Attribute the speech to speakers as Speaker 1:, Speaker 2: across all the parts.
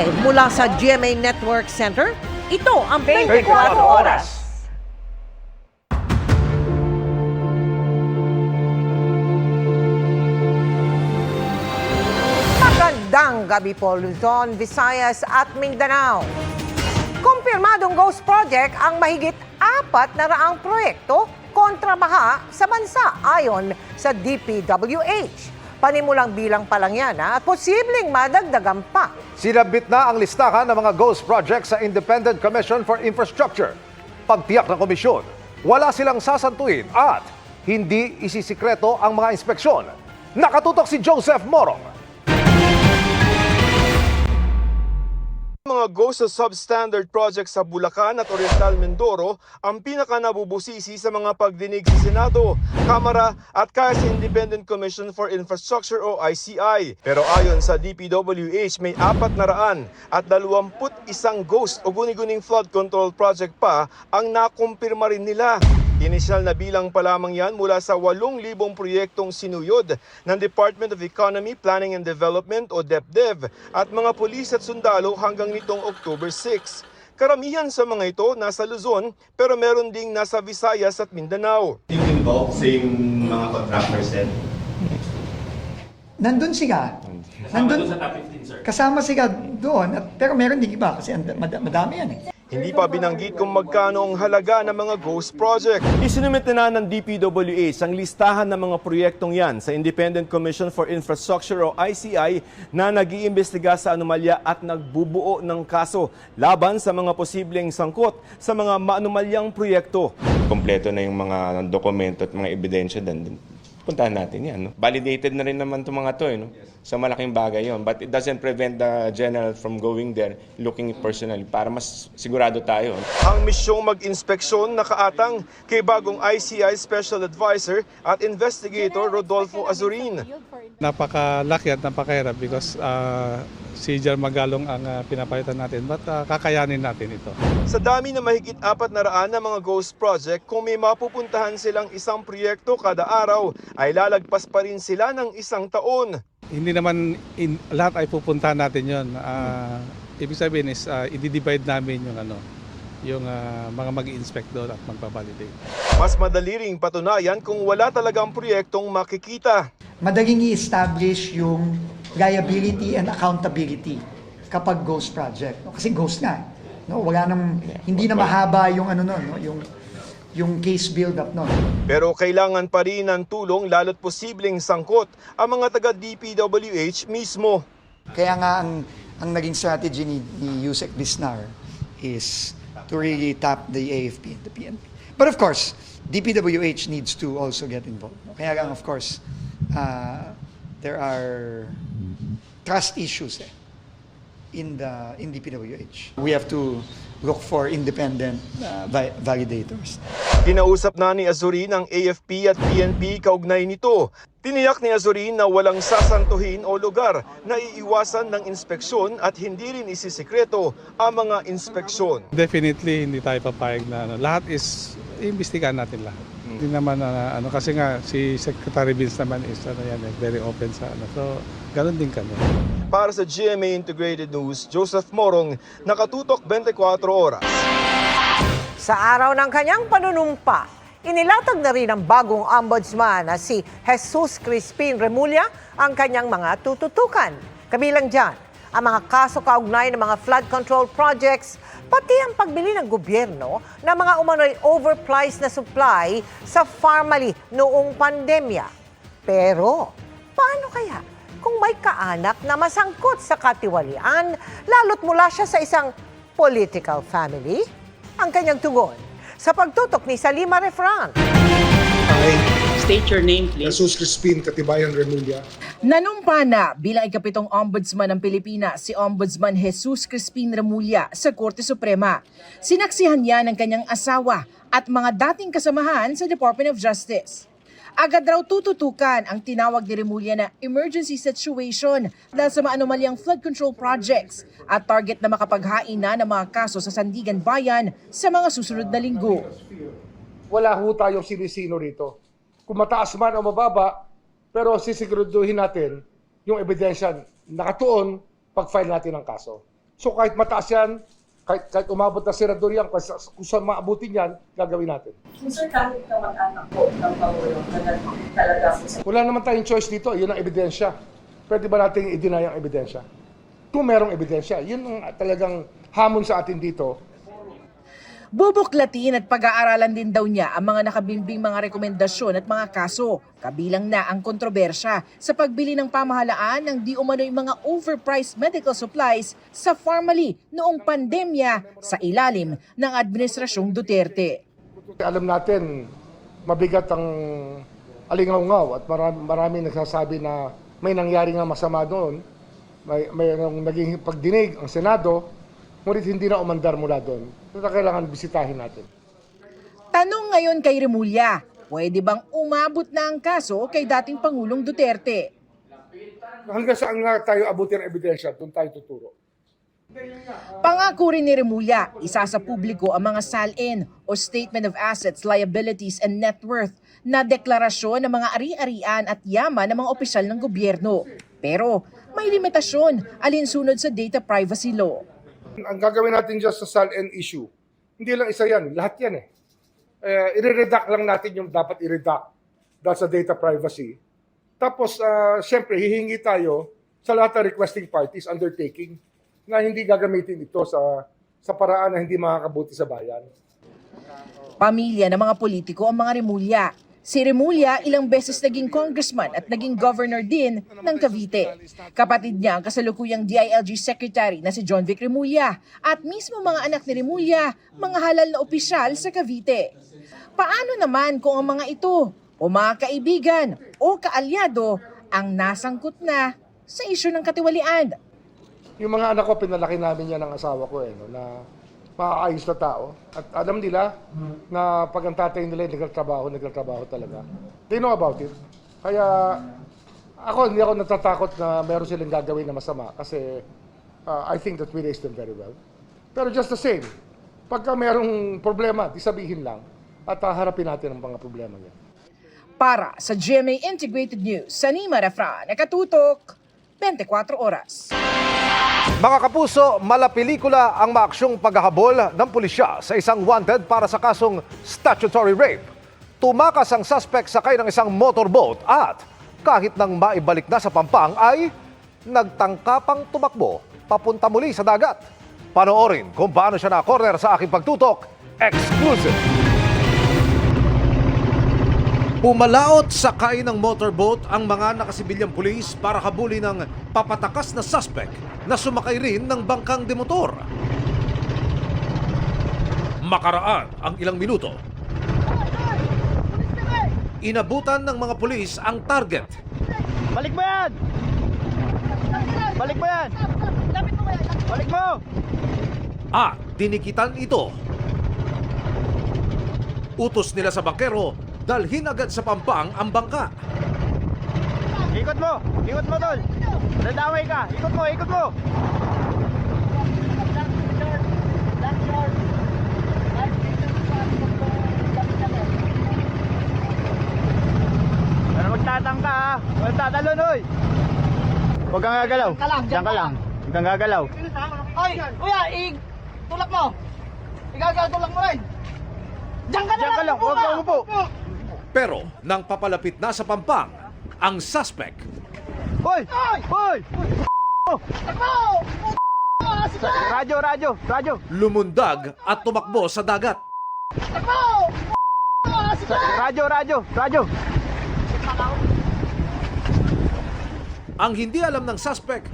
Speaker 1: Live mula sa GMA Network Center, ito ang 24 Oras. Magandang gabi po, Luzon, Visayas at Mindanao. Kumpirmadong Ghost Project ang mahigit 400 proyekto kontra baha sa bansa ayon sa DPWH. Panimulang bilang pa lang yan at posibleng madagdagan pa.
Speaker 2: Sinabit na ang listahan ng mga ghost projects sa Independent Commission for Infrastructure. Pagtiyak ng komisyon, wala silang sasantuin at hindi isisikreto ang mga inspeksyon. Nakatutok si Joseph Morong.
Speaker 3: Mga ghost sa substandard projects sa Bulacan at Oriental Mindoro ang pinakanabubusisi sa mga pagdinig sa Senado, Kamara at kaya sa Independent Commission for Infrastructure o ICI. Pero ayon sa DPWH, may 400 at 21 ghost o guni-guning flood control project pa ang nakumpirma rin nila. Inisyal na bilang pa lamang yan mula sa 8,000 proyektong sinuyod ng Department of Economy, Planning and Development o DepDev at mga pulis at sundalo hanggang nitong October 6. Karamihan sa mga ito nasa Luzon pero meron ding nasa Visayas at Mindanao.
Speaker 4: Yung involved, same mga contractors din?
Speaker 5: Nandun sila. Nandun, kasama sila doon, pero meron din iba kasi madami yan eh.
Speaker 3: Hindi pa binanggit kung magkano ang halaga ng mga ghost project. Isinumit na ng DPWH ang listahan ng mga proyektong yan sa Independent Commission for Infrastructure o ICI na nag-iimbestiga sa anomalya at nagbubuo ng kaso laban sa mga posibleng sangkot sa mga maanumalyang proyekto.
Speaker 6: Kompleto na yung mga dokumento at mga ebidensya din. Puntahan natin yan. No? Validated na rin naman itong mga to. No? Sa malaking bagay yon. But it doesn't prevent the general from going there, looking personally, para mas sigurado tayo.
Speaker 3: Ang misyong mag-inspeksyon nakaatang kay bagong ICI Special Advisor at Investigator Rodolfo Azurin.
Speaker 7: Napakalaki at napakahirap because si Jar Magalong ang pinapalitan natin, but kakayanin natin ito.
Speaker 3: Sa dami na mahigit 400 na mga ghost project, kung may mapupuntahan silang isang proyekto kada araw, ay lalagpas pa rin sila ng isang taon.
Speaker 7: Hindi naman lahat ay pupuntahan natin yon. Ibig sabihin is i-divide namin yung mga mag-i-inspect doon at magpa-validate.
Speaker 3: Mas madali ring patunayan kung wala talagang proyektong makikita.
Speaker 5: Madaling i-establish yung liability and accountability kapag ghost project. No? Kasi ghost nga. No? Wala nang, hindi na mahaba yung yung case build-up nun.
Speaker 3: Pero kailangan pa rin ng tulong lalo't posibleng sangkot ang mga taga-DPWH mismo.
Speaker 5: Kaya nga ang naging strategy ni Yusek Bisnar is to really tap the AFP and the PNP. But of course, DPWH needs to also get involved. Kaya lang of course, there are trust issues in DPWH. We have to look for independent validators.
Speaker 3: Kinausap na ni Azurin ang AFP at PNP kaugnay nito. Tiniyak ni Azurin na walang sasantuhin o lugar na iiwasan ng inspeksyon at hindi rin isisikreto ang mga inspeksyon.
Speaker 7: Definitely hindi tayo papayag na lahat is iimbestigahan natin lahat. Hindi naman kasi nga si Secretary Vince naman is very open sa so ganoon din kami.
Speaker 3: Para sa GMA Integrated News, Joseph Morong, nakatutok 24 oras.
Speaker 1: Sa araw ng kanyang panunumpa, inilatag na rin ng bagong ombudsman na si Jesus Crispin Remulla ang kanyang mga tututukan. Kabilang dyan, ang mga kaso kaugnay ng mga flood control projects, pati ang pagbili ng gobyerno ng mga umano'y overpriced na supply sa Pharmally noong pandemya. Pero, paano kaya kung may kaanak na masangkot sa katiwalian, lalo't mula siya sa isang political family? Ang kanyang tugon sa pagtutok ni Salima Refran.
Speaker 8: State your name, please.
Speaker 9: Jesus Crispin Katibayan Remulla.
Speaker 8: Nanumpa na bilang ikapitong ombudsman ng Pilipinas si Ombudsman Jesus Crispin Remulla sa Korte Suprema. Sinaksihan niya ng kanyang asawa at mga dating kasamahan sa Department of Justice. Agad raw tututukan ang tinawag ni Remulla na emergency situation dahil sa maanumalyang flood control projects at target na makapaghain na ng mga kaso sa Sandigan Bayan sa mga susunod na linggo.
Speaker 9: Wala ho tayong sinisino rito. Kung mataas man o mababa, pero sisiguraduhin natin yung ebidensya nakatuon pag-file natin ng kaso. So kahit mataas yan, kahit umabot na senador yan, kung saan maabutin yan, gagawin natin.
Speaker 10: Sir, kahit na mag-anak po ng Pangulo, talaga po sa...
Speaker 9: Wala naman tayong choice dito, yun ang ebidensya. Pwede ba natin i-deny ang ebidensya? Kung merong ebidensya, yun ang talagang hamon sa atin dito.
Speaker 8: Bubuklatin at pag-aaralan din daw niya ang mga nakabimbing mga rekomendasyon at mga kaso, kabilang na ang kontrobersya sa pagbili ng pamahalaan ng di umano'y mga overpriced medical supplies sa Pharmally noong pandemya sa ilalim ng Administrasyong Duterte.
Speaker 9: Alam natin, mabigat ang alingaw-ngaw at marami nagsasabi na may nangyari nga masama doon. May naging pagdinig ang Senado, ngunit hindi na umandar mula doon. Ito kailangan bisitahin natin.
Speaker 8: Tanong ngayon kay Remulla, pwede bang umabot na ang kaso kay dating Pangulong Duterte?
Speaker 9: Hanggang saan nga tayo abutin ang ebidensya, doon tayo tuturo.
Speaker 8: Pangako rin ni Remulla, isa sa publiko ang mga SALN o Statement of Assets, Liabilities and Net Worth na deklarasyon ng mga ari-arian at yaman ng mga opisyal ng gobyerno. Pero may limitasyon alinsunod sa data privacy law.
Speaker 9: Ang gagawin natin dyan sa SALN issue, hindi lang isa yan, lahat yan eh. I-redact lang natin yung dapat i-redact dahil sa data privacy. Tapos, syempre, hihingi tayo sa lahat ng requesting parties undertaking na hindi gagamitin ito sa paraan na hindi makakabuti sa bayan.
Speaker 8: Pamilya ng mga politiko ang mga Remulla. Si Remulla ilang beses naging congressman at naging governor din ng Cavite. Kapatid niya ang kasalukuyang DILG secretary na si John Vic Remulla at mismo mga anak ni Remulla, mga halal na opisyal sa Cavite. Paano naman kung ang mga ito o mga kaibigan o kaalyado ang nasangkot na sa isyu ng katiwalian?
Speaker 9: Yung mga anak ko, pinalaki namin yan ng asawa ko na maayos na tao. At alam nila na pag ang tatay nila nagtatrabaho talaga. They know about it. Kaya hindi ako natatakot na meron silang gagawin na masama kasi I think that we raised them very well. Pero just the same, pagka merong problema, di sabihin lang at harapin natin ang mga problema niya.
Speaker 8: Para sa GMA Integrated News, Sanima Refra, nakatutok, 24 oras.
Speaker 2: Mga kapuso, malapelikula ang maaksyong paghahabol ng pulisya sa isang wanted para sa kasong statutory rape. Tumakas ang suspect sakay ng isang motorboat at kahit nang maibalik na sa Pampang ay nagtangkapang tumakbo papunta muli sa dagat. Panoorin kung paano siya na-corner sa aking pagtutok. Exclusive! Pumalaot sakay ng motorboat ang mga nakasibilyang pulis para habulin ng papatakas na suspect na sumakay rin ng bangkang demotor. Makaraan ang ilang minuto. Inabutan ng mga pulis ang target.
Speaker 11: Balik mo yan! Balik mo yan! Balik mo!
Speaker 2: At dinikitan ito. Utos nila sa bangkero, dalhin agad sa Pampang ang bangka.
Speaker 11: Ikot mo! Ikot mo, tol! Nadamay ka! Ikot mo! Ikot mo! Pero magtatangka ha! Huwag tatalon, oy! Huwag kang gagalaw! Diyan ka lang! Huwag kang gagalaw!
Speaker 10: Ay! Kuya! Tulak mo! Tulak mo rin! Diyan ka
Speaker 11: lang! Huwag kang umupo!
Speaker 2: Pero nang papalapit na sa Pampang, ang suspect
Speaker 11: Hoy! Hoy! Radyo!
Speaker 2: lumundag at tumakbo sa dagat.
Speaker 11: Radyo!
Speaker 2: Ang hindi alam ng suspect,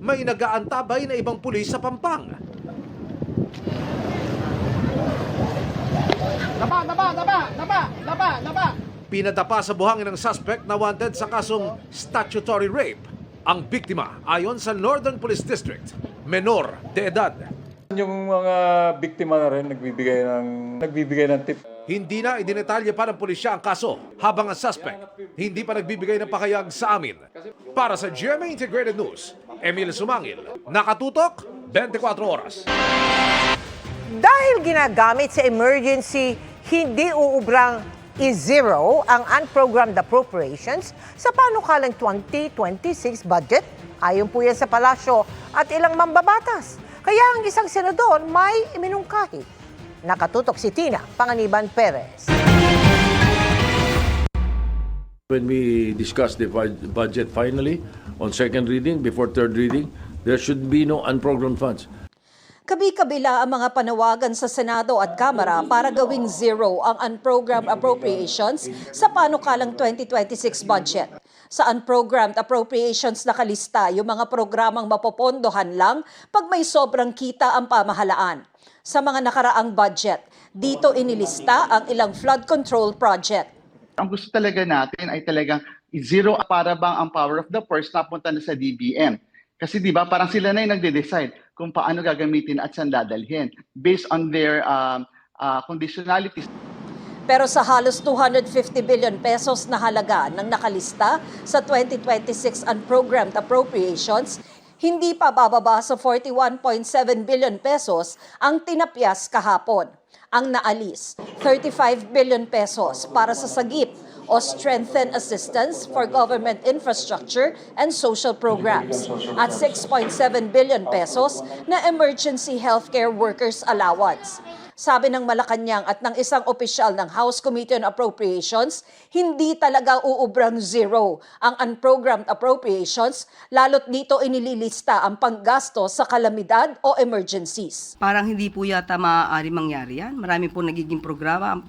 Speaker 2: may nag-aantabay na ibang pulis sa Pampang. Pinadapa sa buhangin ng suspect na wanted sa kasong statutory rape. Ang biktima, ayon sa Northern Police District, menor de edad.
Speaker 12: Yung mga biktima na rin nagbibigay ng tip.
Speaker 2: Hindi na idinetalye pa ng pulisya ang kaso habang ang suspect hindi pa nagbibigay ng pakayag sa amin. Para sa GMA Integrated News, Emil Sumangil, nakatutok 24 oras.
Speaker 1: Dahil ginagamit sa emergency, hindi uubrang i-zero ang unprogrammed appropriations sa panukalang 2026 budget. Ayon po yan sa palasyo at ilang mambabatas. Kaya ang isang senador may iminungkahi. Nakatutok si Tina Panganiban Perez.
Speaker 13: When we discuss the budget finally on second reading, before third reading, there should be no unprogrammed funds.
Speaker 14: Kabi-kabila ang mga panawagan sa Senado at Kamara para gawing zero ang unprogrammed appropriations sa panukalang 2026 budget. Sa unprogrammed appropriations nakalista yung mga programang mapopondohan lang pag may sobrang kita ang pamahalaan. Sa mga nakaraang budget, dito inilista ang ilang flood control project.
Speaker 11: Ang gusto talaga natin ay talagang zero para bang ang power of the purse napunta na sa DBM. Kasi di ba parang sila na yung nagde-decide kung paano gagamitin at saan dadalhin based on their conditionalities.
Speaker 14: Pero sa halos 250 billion pesos na halaga ng nakalista sa 2026 unprogrammed appropriations, hindi pa bababa sa 41.7 billion pesos ang tinapyas kahapon. Ang naalis, 35 billion pesos para sa sagip o strengthen assistance for government infrastructure and social programs at 6.7 billion pesos na emergency healthcare workers allowance. Sabi ng Malacanang at ng isang opisyal ng House Committee on Appropriations, hindi talaga uubrang zero ang unprogrammed appropriations, lalo't dito inililista ang panggasto sa kalamidad o emergencies.
Speaker 15: Parang hindi po yata maaari mangyari yan. Marami po nagiging programa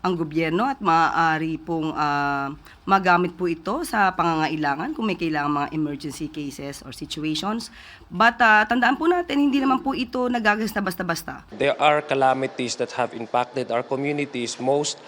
Speaker 15: ang gobyerno at maaari pong magamit po ito sa pangangailangan kung may kailangan mga emergency cases or situations. But tandaan po natin, hindi naman po ito nagagas na basta-basta.
Speaker 16: There are calamities that have impacted our communities most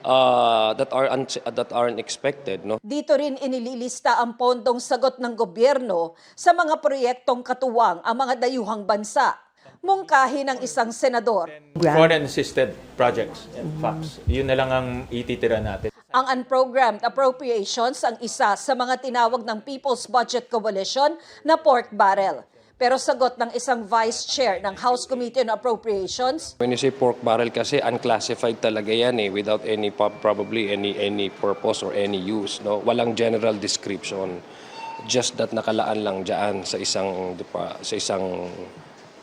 Speaker 16: that are unexpected. No?
Speaker 14: Dito rin inililista ang pondong sagot ng gobyerno sa mga proyektong katuwang ang mga dayuhang bansa. Mungkahi ng isang senador.
Speaker 12: Foreign-assisted projects and FAPs. Yun na lang ang ititira natin.
Speaker 14: Ang unprogrammed appropriations ang isa sa mga tinawag ng People's Budget Coalition na pork barrel. Pero sagot ng isang vice chair ng House Committee on Appropriations,
Speaker 16: When you say pork barrel kasi unclassified talaga yan without any probably any purpose or any use. No? Walang general description. Just that nakalaan lang diyan sa isang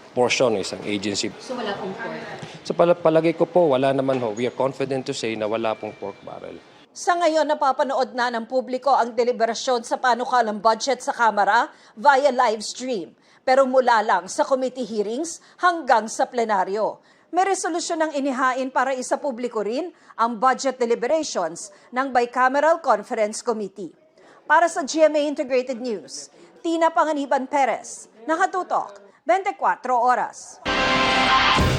Speaker 16: portion, isang agency.
Speaker 14: so wala pong pork.
Speaker 16: Sa palagay ko po, wala naman ho. We are confident to say na wala pong pork barrel.
Speaker 14: Sa ngayon, napapanood na ng publiko ang deliberasyon sa panukalang budget sa Kamara via live stream. Pero mula lang sa committee hearings hanggang sa plenaryo. May resolusyon ng inihain para isa publiko rin ang budget deliberations ng Bicameral Conference Committee. Para sa GMA Integrated News, Tina Panganiban Perez, nakatutok, 24 oras.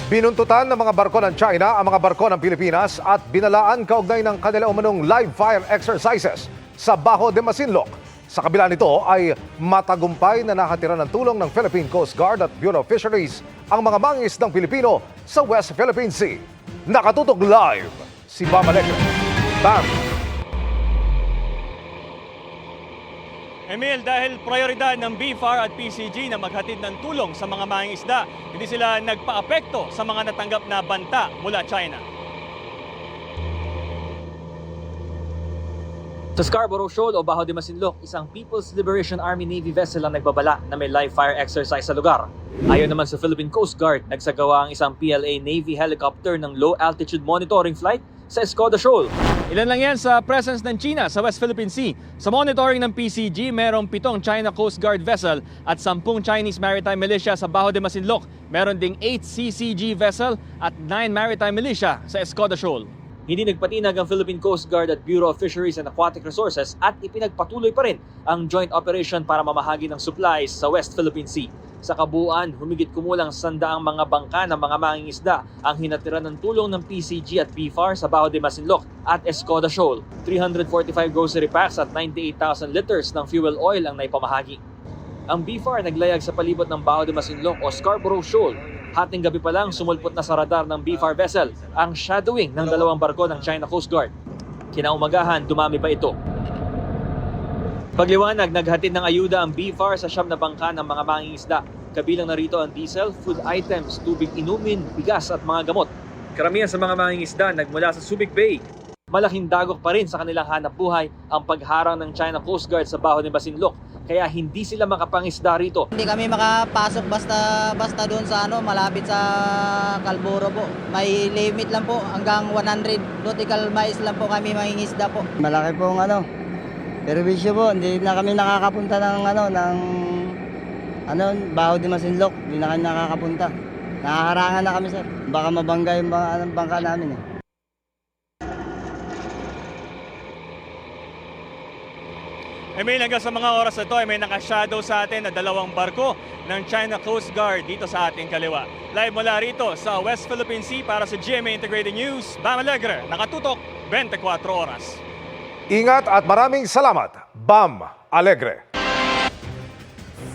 Speaker 2: Binuntutan ng mga barko ng China ang mga barko ng Pilipinas at binalaan kaugnay ng kanila umanong live fire exercises sa Bajo de Masinloc. Sa kabila nito ay matagumpay na nakatira ng tulong ng Philippine Coast Guard at Bureau of Fisheries ang mga mangingisdang Pilipino sa West Philippine Sea. Nakatutok live si Bam Alegre. Bam!
Speaker 17: Emil, dahil prioridad ng BFAR at PCG na maghatid ng tulong sa mga mangingisda, hindi sila nagpa-apekto sa mga natanggap na banta mula China.
Speaker 18: Sa Scarborough Shoal o Bajo de Masinloc, isang People's Liberation Army Navy vessel ang nagbabala na may live fire exercise sa lugar. Ayon naman sa Philippine Coast Guard, nagsagawa ang isang PLA Navy helicopter ng low altitude monitoring flight sa Escoda Shoal.
Speaker 17: Ilan lang yan sa presence ng China sa West Philippine Sea. Sa monitoring ng PCG, merong 7 China Coast Guard vessel at 10 Chinese Maritime Militia sa Bajo de Masinloc. Meron ding 8 CCG vessel at 9 Maritime Militia sa Escoda Shoal.
Speaker 18: Hindi nagpatinag ang Philippine Coast Guard at Bureau of Fisheries and Aquatic Resources at ipinagpatuloy pa rin ang joint operation para mamahagi ng supplies sa West Philippine Sea. Sa kabuuan, humigit kumulang 100 mga bangka ng mga mangingisda ang hinatira ng tulong ng PCG at BFAR sa Bajo de Masinloc at Escoda Shoal. 345 grocery packs at 98,000 liters ng fuel oil ang naipamahagi. Ang BFAR naglayag sa palibot ng Bajo de Masinloc o Scarborough Shoal. Hating gabi pa lang sumulpot na sa radar ng BFAR vessel ang shadowing ng 2 barko ng China Coast Guard. Kinaumagahan, dumami pa ito. Pagliwanag, naghatid ng ayuda ang BFAR sa 9 na bangka ng mga mangingisda. Kabilang na rito ang diesel, food items, tubig inumin, bigas at mga gamot. Karamihan sa mga mangingisda nagmula sa Subic Bay. Malaking dagok pa rin sa kanilang hanap buhay ang pagharang ng China Coast Guard sa Bajo de Masinloc. kaya hindi sila makapangisda rito.
Speaker 10: Hindi kami makapasok basta doon sa malapit sa Kalburo po. May limit lang po, hanggang 100 nautical miles lang po kami mangingisda po.
Speaker 19: Malaki pong perwisyo po. Hindi na kami nakakapunta ng Baho de Masinloc. Hindi na kami nakakapunta. Nakaharangan na kami, sir. Baka mabangga yung bangka namin.
Speaker 17: Emil, hanggang sa mga oras na ito ay may nakashadow sa atin na 2 barko ng China Coast Guard dito sa ating kaliwa. Live mula rito sa West Philippine Sea para sa GMA Integrated News, Bam Alegre, nakatutok 24 oras.
Speaker 2: Ingat at maraming salamat, Bam Alegre.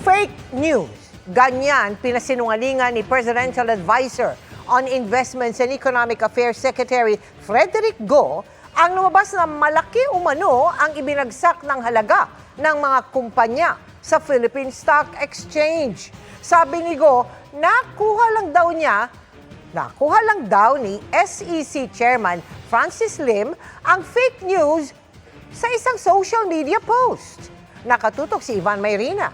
Speaker 1: Fake news. Ganyan pinasinungalingan ni Presidential Advisor on Investments and Economic Affairs Secretary Frederick Go ang lumabas na malaki umano ang ibinagsak ng halaga ng mga kumpanya sa Philippine Stock Exchange. Sabi ni Go, nakuha lang daw ni SEC Chairman Francis Lim ang fake news sa isang social media post. Nakatutok si Ivan Mayrina.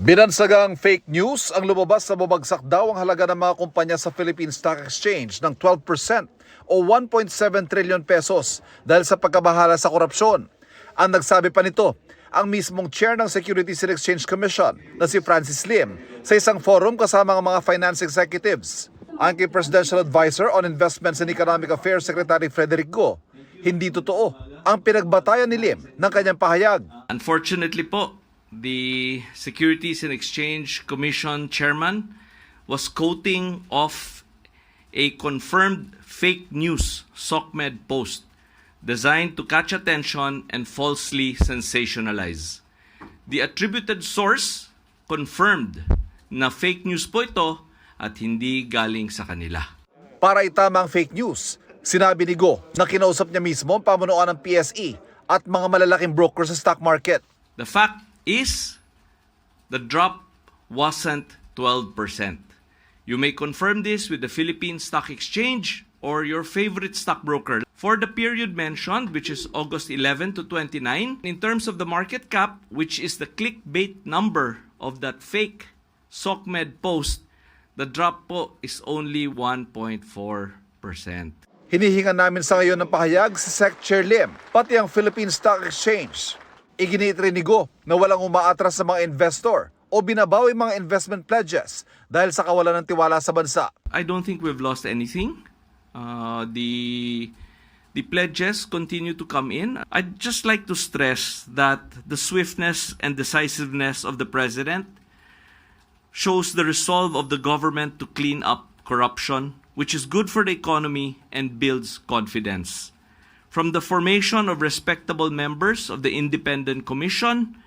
Speaker 2: Binansagang fake news ang lumabas sa bumagsak daw ang halaga ng mga kumpanya sa Philippine Stock Exchange ng 12% o 1.7 trillion pesos dahil sa pagkabahala sa korupsyon. Ang nagsabi pa nito, ang mismong chair ng Securities and Exchange Commission na si Francis Lim sa isang forum kasama ng mga finance executives. Ang kay Presidential Advisor on Investments and Economic Affairs Secretary Frederick Go, hindi totoo ang pinagbatayan ni Lim ng kanyang pahayag.
Speaker 20: Unfortunately po, the Securities and Exchange Commission chairman was quoting off a confirmed fake news SOCMED post designed to catch attention and falsely sensationalize. The attributed source confirmed na fake news po ito at hindi galing sa kanila.
Speaker 2: Para itama ang fake news, sinabi ni Go na kinausap niya mismo ang pamunuan ng PSE at mga malalaking brokers sa stock market.
Speaker 20: The fact is, the drop wasn't 12%. You may confirm this with the Philippine Stock Exchange or your favorite stockbroker. For the period mentioned, which is August 11 to 29, in terms of the market cap, which is the clickbait number of that fake SOCMED post, the drop po is only 1.4%.
Speaker 2: Hinihingan namin sa ngayon ng pahayag si Sec Chair Lim, pati ang Philippine Stock Exchange. Iginiit rin ni Go na walang umaatras sa mga investor o binabawi mga investment pledges dahil sa kawalan ng tiwala sa bansa.
Speaker 20: I don't think we've lost anything. The pledges continue to come in. I'd just like to stress that the swiftness and decisiveness of the President shows the resolve of the government to clean up corruption, which is good for the economy and builds confidence. From the formation of respectable members of the Independent Commission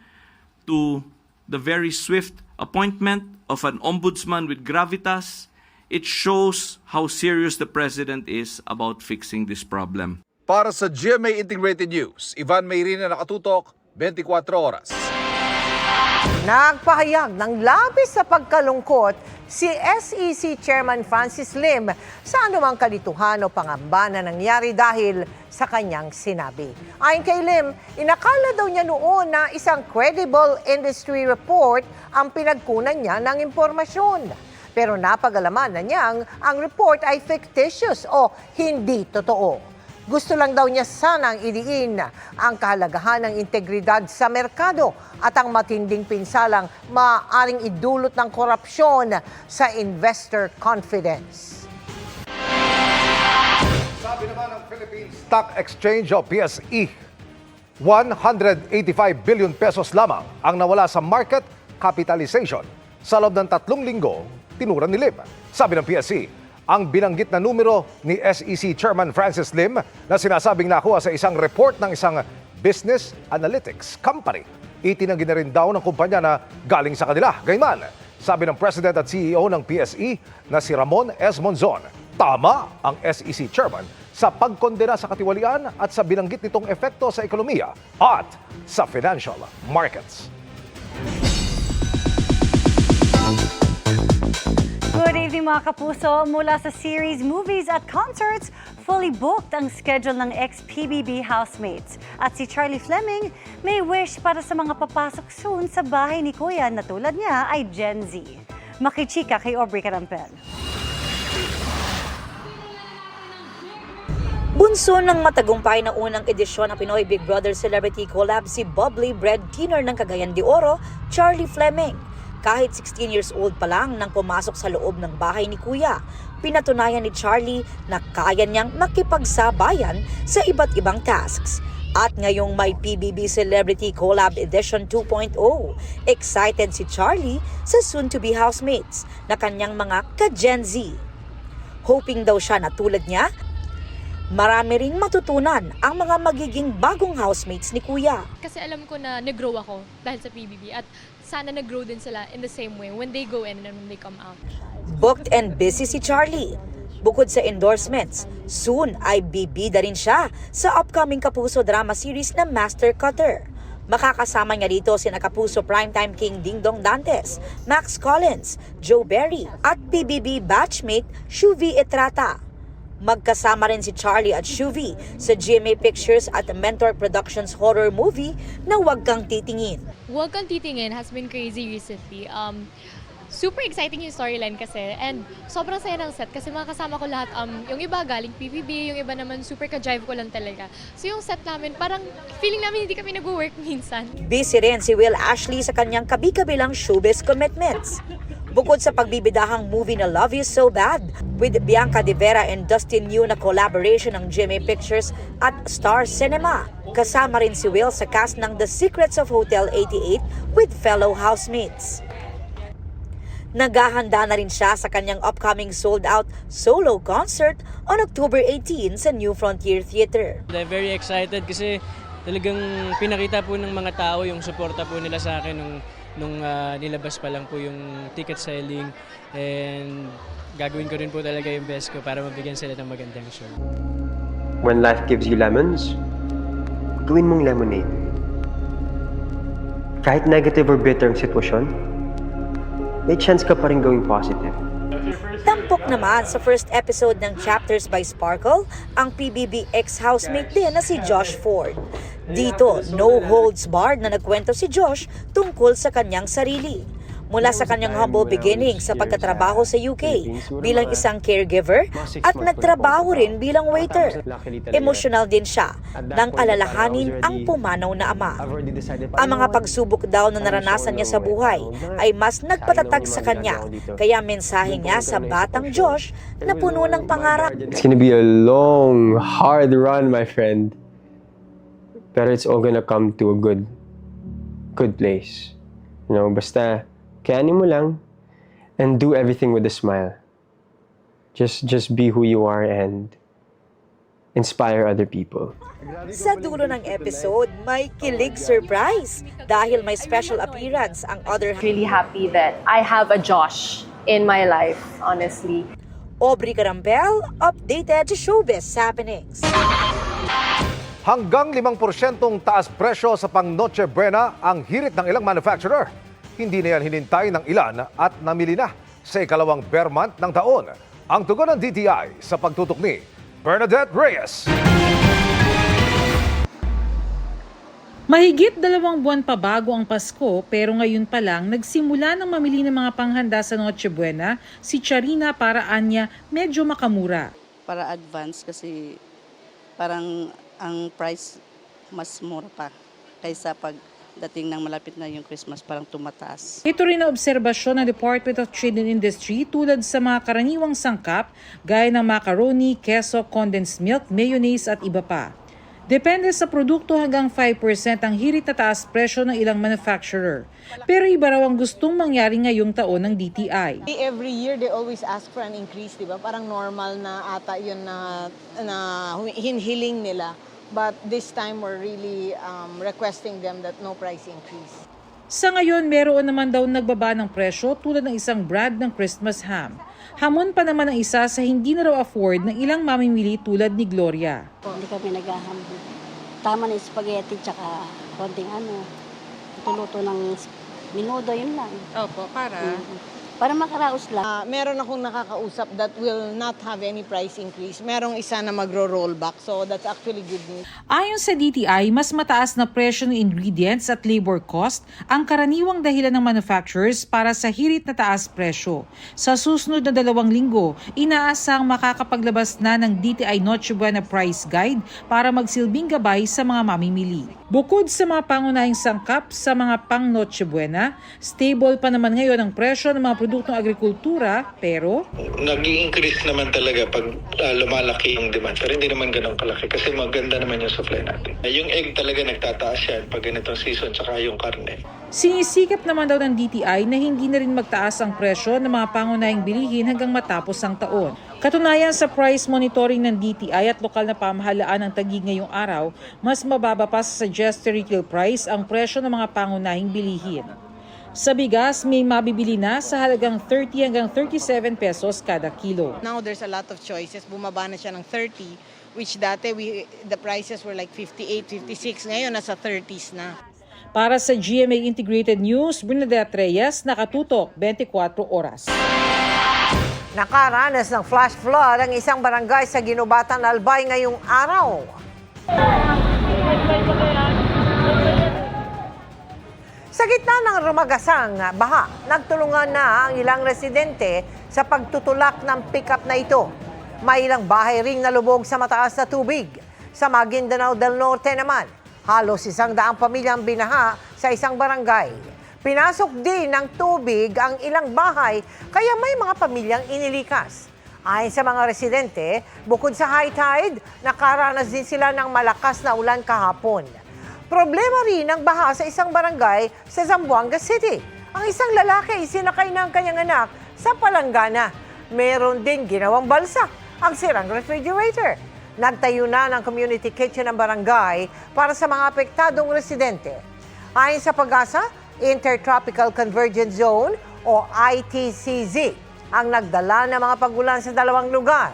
Speaker 20: to the very swift appointment of an ombudsman with gravitas, it shows how serious the President is about fixing this problem.
Speaker 2: Para sa GMA Integrated News, Ivan Mayrina, nakatutok 24 oras.
Speaker 1: Nagpahayag ng labis sa pagkalungkot si SEC Chairman Francis Lim sa anumang kalituhan o pangamba na nangyari dahil sa kanyang sinabi. Ayon kay Lim, inakala daw niya noon na isang credible industry report ang pinagkunan niya ng impormasyon. Pero napag-alaman na niyang ang report ay fictitious o hindi totoo. Gusto lang daw niya sanang idiin ang kahalagahan ng integridad sa merkado at ang matinding pinsalang maaaring idulot ng korupsyon sa investor confidence.
Speaker 2: Sabi naman ng Philippine Stock Exchange o PSE, 185 billion pesos lamang ang nawala sa market capitalization sa loob ng 3 linggo, tinuran ni Lim. Sabi ng PSE, ang binanggit na numero ni SEC Chairman Francis Lim na sinasabing nakuha sa isang report ng isang business analytics company. Itinanggi na rin daw ng kumpanya na galing sa kanila. Gayman, sabi ng President at CEO ng PSE na si Ramon S. Monzon, tama ang SEC Chairman sa pagkondena sa katiwalian at sa binanggit nitong epekto sa ekonomiya at sa financial markets.
Speaker 21: Good evening mga kapuso. Mula sa series, movies at concerts, fully booked ang schedule ng ex-PBB housemates. At si Charlie Fleming may wish para sa mga papasok soon sa bahay ni Kuya na tulad niya ay Gen Z. Makichika kay Aubrey Carampel.
Speaker 22: Bunso ng matagumpay na unang edisyon ng Pinoy Big Brother Celebrity Collab si bubbly bread thinner ng Cagayan de Oro, Charlie Fleming. Kahit 16 years old pa lang nang pumasok sa loob ng bahay ni Kuya, pinatunayan ni Charlie na kaya niyang makipagsabayan sa iba't ibang tasks. At ngayong may PBB Celebrity Collab Edition 2.0, excited si Charlie sa soon-to-be housemates na kanyang mga ka-Gen Z. Hoping daw siya na tulad niya, marami ring matutunan ang mga magiging bagong housemates ni Kuya.
Speaker 23: Kasi alam ko na nag-grow ako dahil sa PBB at sana nag-grow din sila in the same way when they go in and when they come out.
Speaker 22: Booked and busy si Charlie. Bukod sa endorsements, soon ay bibida rin siya sa upcoming Kapuso drama series na Master Cutter. Makakasama niya dito sina Kapuso Primetime King Ding Dong Dantes, Max Collins, Joe Berry at PBB batchmate Shuvi Etrata. Magkasama rin si Charlie at Shuvi sa GMA Pictures at Mentor Productions horror movie na Huwag Kang Titingin.
Speaker 23: Huwag Kang Titingin has been crazy recently. Super exciting yung storyline kasi and sobrang saya ng set kasi mga kasama ko lahat, yung iba galing PBB, yung iba naman super ka-jive ko lang talaga. So yung set namin, parang feeling namin hindi kami nag-work minsan.
Speaker 22: Busy rin si Will Ashley sa kanyang kabi-kabilang showbiz commitments. Bukod sa pagbibidahang movie na Love You So Bad with Bianca De Vera and Dustin Yu na collaboration ng GMA Pictures at Star Cinema. Kasama rin si Will sa cast ng The Secrets of Hotel 88 with fellow housemates. Naghahanda na rin siya sa kanyang upcoming sold-out solo concert on October 18 sa New Frontier Theater.
Speaker 24: I'm very excited kasi talagang pinakita po ng mga tao yung suporta po nila sa akin nung nilabas pa lang po yung ticket selling, and gagawin ko rin po talaga yung best ko para mabigyan sila ng magandang show.
Speaker 25: When life gives you lemons, gawin mong lemonade. Kahit negative or bitter ang sitwasyon, may chance ka pa rin gawing positive.
Speaker 22: Tampok naman sa first episode ng Chapters by Sparkle, ang PBB ex-housemate din na si Josh Ford. Dito, no holds barred na nagkwento si Josh tungkol sa kanyang sarili. Mula sa kanyang humble beginning sa pagkatrabaho sa UK bilang isang caregiver at nagtrabaho rin bilang waiter. Emosyonal din siya nang alalahanin ang pumanaw na ama. Ang mga pagsubok daw na naranasan niya sa buhay ay mas nagpatatag sa kanya, kaya mensahe niya sa batang Josh na puno ng pangarap.
Speaker 25: It's gonna be a long, hard run, my friend. Pero it's all gonna come to a good place. You know, basta kayanin mo lang and do everything with a smile. Just be who you are and inspire other people.
Speaker 22: Sa dulo ng episode, may kilig surprise dahil may special appearance ang other.
Speaker 26: Really happy that I have a Josh in my life, honestly.
Speaker 22: Aubrey Carampel, updated sa showbiz happenings.
Speaker 2: Hanggang 5% taas presyo sa pang Noche Buena ang hirit ng ilang manufacturer. Hindi na yan hinintay ng ilan at namili na sa ikalawang bear month ng taon. Ang tugon ng DTI sa pagtutok ni Bernadette Reyes.
Speaker 27: Mahigit 2 buwan pa bago ang Pasko pero ngayon pa lang nagsimula ng mamili ng mga panghanda sa Noche Buena si Charina para anya medyo makamura.
Speaker 28: Para advance kasi parang ang price mas mura pa kaysa pag dating ng malapit na yung Christmas parang tumataas.
Speaker 27: Ito rin ang obserbasyon ng Department of Trade and Industry tulad sa mga karaniwang sangkap gaya ng macaroni, keso, condensed milk, mayonnaise at iba pa. Depende sa produkto hanggang 5% ang hirit na taas presyo ng ilang manufacturer. Pero iba raw ang gustong mangyari ngayong taon ng DTI.
Speaker 29: Every year they always ask for an increase, di ba? Parang normal na ata yun na hinhiling nila. But this time we're really requesting them that no price increase.
Speaker 27: Sa ngayon, meron naman daw nagbaba ng presyo tulad ng isang brand ng Christmas ham. Hamon pa naman ang isa sa hindi na raw afford ng ilang mamimili tulad ni Gloria.
Speaker 30: Hindi kami naghahambog. Tama na spaghetti tsaka konting luto ng minudo, yun lang.
Speaker 31: Opo, para?
Speaker 30: para makaraos lang.
Speaker 29: Meron akong nakakausap that will not have any price increase. Merong isa na magro-rollback. So that's actually good news.
Speaker 27: Ayon sa DTI, mas mataas na presyo ng ingredients at labor cost ang karaniwang dahilan ng manufacturers para sa hirit na taas presyo. Sa susunod na 2 linggo, inaasang makakapaglabas na ng DTI Noche Buena Price Guide para magsilbing gabay sa mga mamimili. Bukod sa mga pangunahing sangkap sa mga pang Noche Buena, stable pa naman ngayon ang presyo ng mga produktong agrikultura, pero
Speaker 3: nag-i-increase naman talaga pag lumalaki yung demand. Pero hindi naman ganun kalaki kasi maganda naman yung supply natin. Yung egg talaga nagtataas yan pag ganitong season, tsaka yung karne.
Speaker 27: sinisikap naman daw ng DTI na hindi na rin magtaas ang presyo ng mga pangunahing bilihin hanggang matapos ang taon. Katunayan sa price monitoring ng DTI at lokal na pamahalaan ng Taguig ngayong araw, mas mababa pa sa suggested retail price ang presyo ng mga pangunahing bilihin. Sa bigas, may mabibili na sa halagang 30 hanggang 37 pesos kada kilo.
Speaker 29: Now there's a lot of choices. Bumaba na siya ng 30, which dati the prices were like 58, 56. Ngayon nasa 30s na.
Speaker 27: Para sa GMA Integrated News, Bernadette Reyes, nakatutok 24 oras.
Speaker 1: Nakaranas ng flash flood ang isang barangay sa Ginubatan, Albay ngayong araw. Sa gitna ng rumagasang baha, nagtulungan na ang ilang residente sa pagtutulak ng pick-up na ito. May ilang bahay ring nalubog sa mataas na tubig. Sa Maguindanao del Norte naman, halos 100 pamilyang binaha sa isang barangay. Pinasok din ng tubig ang ilang bahay kaya may mga pamilyang inilikas. Ayon sa mga residente, bukod sa high tide, nakaranas din sila ng malakas na ulan kahapon. Problema rin ang baha sa isang barangay sa Zamboanga City. Ang isang lalaki sinakay ng kanyang anak sa palanggana. Meron din ginawang balsa ang sirang refrigerator. Nagtayo na ng community kitchen ng barangay para sa mga apektadong residente. Ayon sa Pag-asa, Intertropical Convergence Zone o ITCZ ang nagdala ng mga pagulan sa dalawang lugar.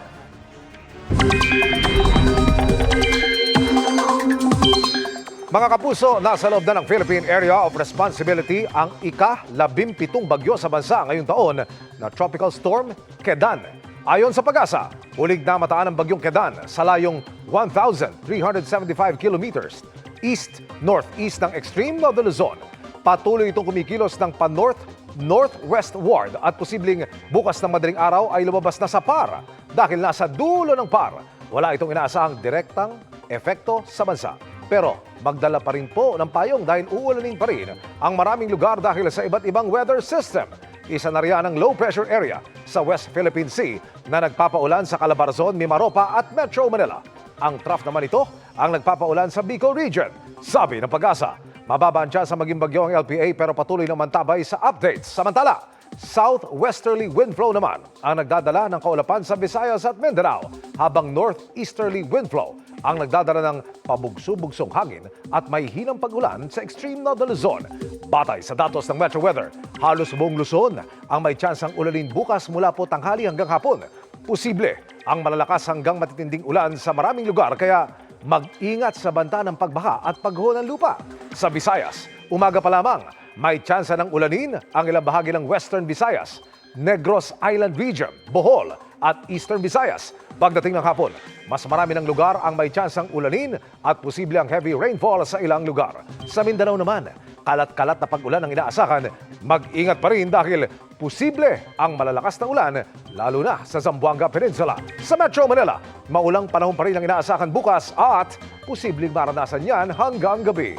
Speaker 2: Mga kapuso, nasa loob na ng Philippine Area of Responsibility ang ika-17 bagyo sa bansa ngayong taon na Tropical Storm Kedan. Ayon sa Pag-asa, hulig na mataan ang bagyong Kedan sa layong 1,375 kilometers east-northeast ng extreme of the Luzon. Patuloy itong kumikilos ng pa-north-northwestward at posibleng bukas ng madaling araw ay lumabas na sa PAR. Dahil nasa dulo ng PAR, wala itong inaasahang direktang epekto sa bansa. Pero magdala pa rin po ng payong dahil uulanin pa rin ang maraming lugar dahil sa iba't ibang weather system. Isa na riyan ang low pressure area sa West Philippine Sea na nagpapaulan sa Calabarzon, Mimaropa at Metro Manila. Ang trough naman ito ang nagpapaulan sa Bicol Region. Sabi ng Pag-asa, mababa ang tsansa maging bagyo ang LPA pero patuloy naman tabay sa updates. Samantala, southwesterly wind flow naman ang nagdadala ng kaulapan sa Visayas at Mindanao, habang northeasterly wind flow ang nagdadala ng pabugso-bugsong hangin at may hinang pag-ulan sa extreme north Luzon. Batay sa datos ng Metro Weather, halos buong Luzon ang may tsansang ulanin bukas mula po tanghali hanggang hapon. Posible ang malalakas hanggang matitinding ulan sa maraming lugar kaya mag-ingat sa banta ng pagbaha at pagguho ng lupa. Sa Visayas, umaga pa lamang, may tsansa ng ulanin ang ilang bahagi ng Western Visayas, Negros Island Region, Bohol at Eastern Visayas. Pagdating ng hapon, mas marami ng lugar ang may tsansang ulanin at posible ang heavy rainfall sa ilang lugar. Sa Mindanao naman, kalat-kalat na pag-ulan ang inaasahan. Mag-ingat pa rin dahil posible ang malalakas na ulan, lalo na sa Zamboanga Peninsula. Sa Metro Manila, maulang panahon pa rin ang inaasahan bukas at posibleng maranasan yan hanggang gabi.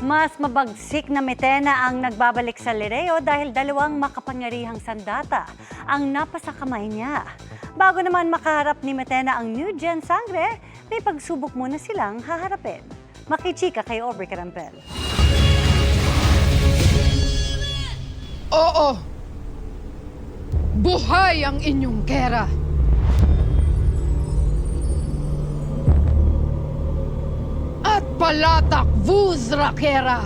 Speaker 21: Mas mabagsik na Metena ang nagbabalik sa Lereo dahil 2 makapangyarihang sandata ang napasa kamay niya. Bago naman makaharap ni Metena ang New Gen Sangre, may pagsubok muna silang haharapin. Makichika kay Aubrey Carampel.
Speaker 4: Oo! Buhay ang inyong gera! At palatak vuz rakera!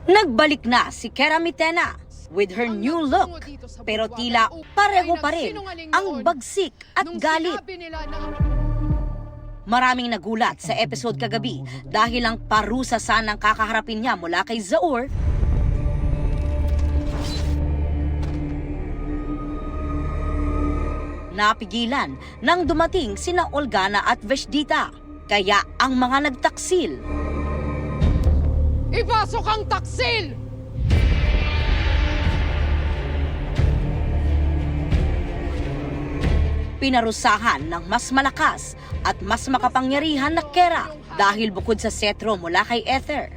Speaker 22: Nagbalik na si Kera Mitena with her new look. Pero tila pareho pa rin ang bagsik at galit. Maraming nagulat sa episode kagabi dahil ang parusa sanang kakaharapin niya mula kay Zaur, napigilan nang dumating sina Olgana at Veshdita. Kaya ang mga nagtaksil,
Speaker 4: Ipasok ang taksil!
Speaker 22: pinarusahan ng mas malakas at mas makapangyarihan na kera dahil bukod sa setro mula kay Ether,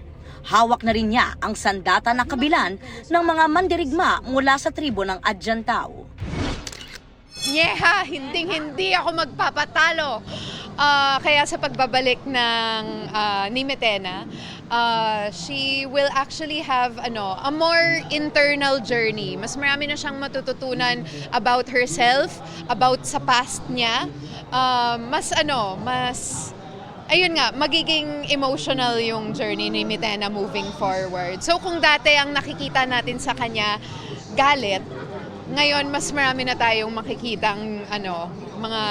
Speaker 22: hawak na rin niya ang sandata na kabilan ng mga mandirigma mula sa tribo ng Adjantao.
Speaker 4: Nyeha, hindi ako magpapatalo. Kaya sa pagbabalik ng ni Metena, she will actually have a more internal journey. Mas marami na siyang matututunan about herself, about sa past niya. Ayun nga, magiging emotional yung journey ni Metena moving forward. So kung dati ang nakikita natin sa kanya galit, ngayon mas marami na tayong makikitang mga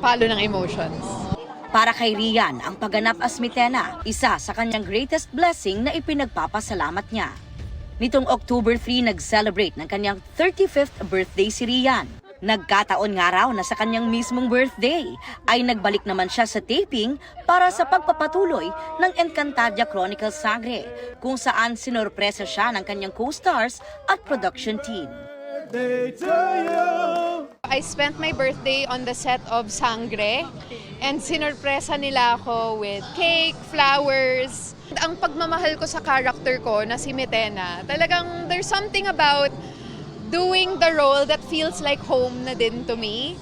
Speaker 4: palo ng emotions.
Speaker 22: Para kay Rian, ang pagganap as Metena, isa sa kanyang greatest blessing na ipinagpapasalamat niya. Nitong October 3, nag-celebrate ng kanyang 35th birthday si Rian. Nagkataon nga raw na sa kanyang mismong birthday ay nagbalik naman siya sa taping para sa pagpapatuloy ng Encantadia Chronicles Sangre, kung saan sinorpresa siya ng kanyang co-stars at production team.
Speaker 4: I spent my birthday on the set of Sangre and sinorpresa nila ako with cake, flowers. Ang pagmamahal ko sa character ko na si Metena, talagang there's something about doing the role that feels like home na din to me.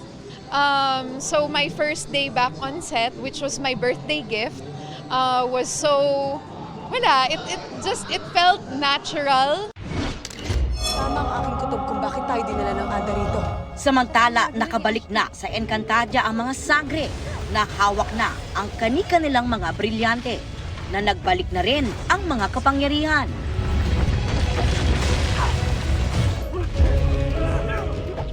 Speaker 4: So my first day back on set, which was my birthday gift, was so, it felt natural.
Speaker 22: Tama ang aking kutob kung bakit tayo dinala ng Ada rito. Samantala, nakabalik na sa Encantadia ang mga Sangre na hawak na ang kani-kanilang mga brilyante, na nagbalik na rin ang mga kapangyarihan.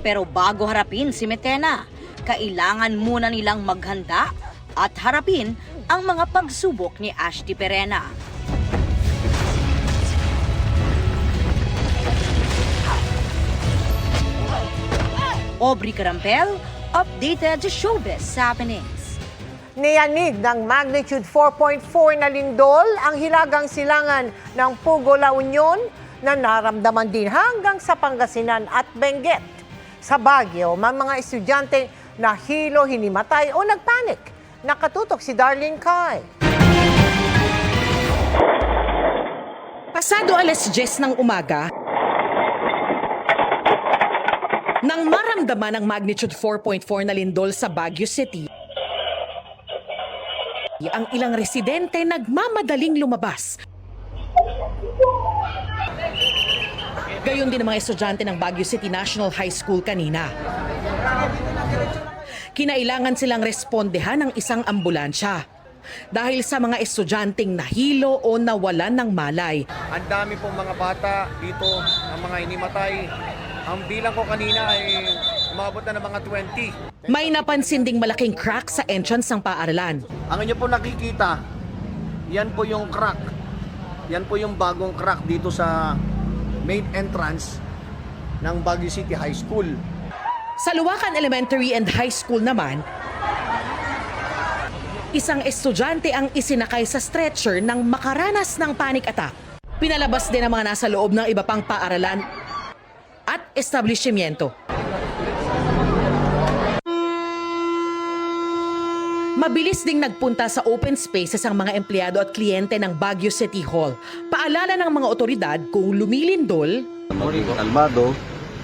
Speaker 22: Pero bago harapin si Metena, kailangan muna nilang maghanda at harapin ang mga pagsubok ni Ashti Perena. Aubrey Carampel, updated sa Showbiz Happenings.
Speaker 1: Niyanig ng magnitude 4.4 na lindol ang hilagang silangan ng Pugo, La Union na naramdaman din hanggang sa Pangasinan at Benguet. Sa Baguio, may mga estudyante na hilo, hinimatay o nagpanik. Nakatutok si Darlene Kai.
Speaker 5: Pasado 10:00 ng umaga, nang maramdaman ang magnitude 4.4 na lindol sa Baguio City, ang ilang residente nagmamadaling lumabas. Gayon din ang mga estudyante ng Baguio City National High School kanina. Kinailangan silang respondehan ng isang ambulansya dahil sa mga estudyanteng nahilo o nawalan ng malay.
Speaker 6: Ang dami pong mga bata dito, ang mga inimatay. Ang bilang ko kanina ay umabot na ng mga 20.
Speaker 5: May napansin ding malaking crack sa entrance ng paaralan.
Speaker 6: Ang inyo po nakikita, yan po yung crack. Yan po yung bagong crack dito sa main entrance ng Baguio City High School.
Speaker 5: Sa Luwakan Elementary and High School naman, isang estudyante ang isinakay sa stretcher nang makaranas ng panic attack. Pinalabas din ang mga nasa loob ng iba pang paaralan at establishmento. Mabilis ding nagpunta sa open spaces ang mga empleyado at kliyente ng Baguio City Hall. Paalala ng mga otoridad kung lumilindol,
Speaker 7: maging kalmado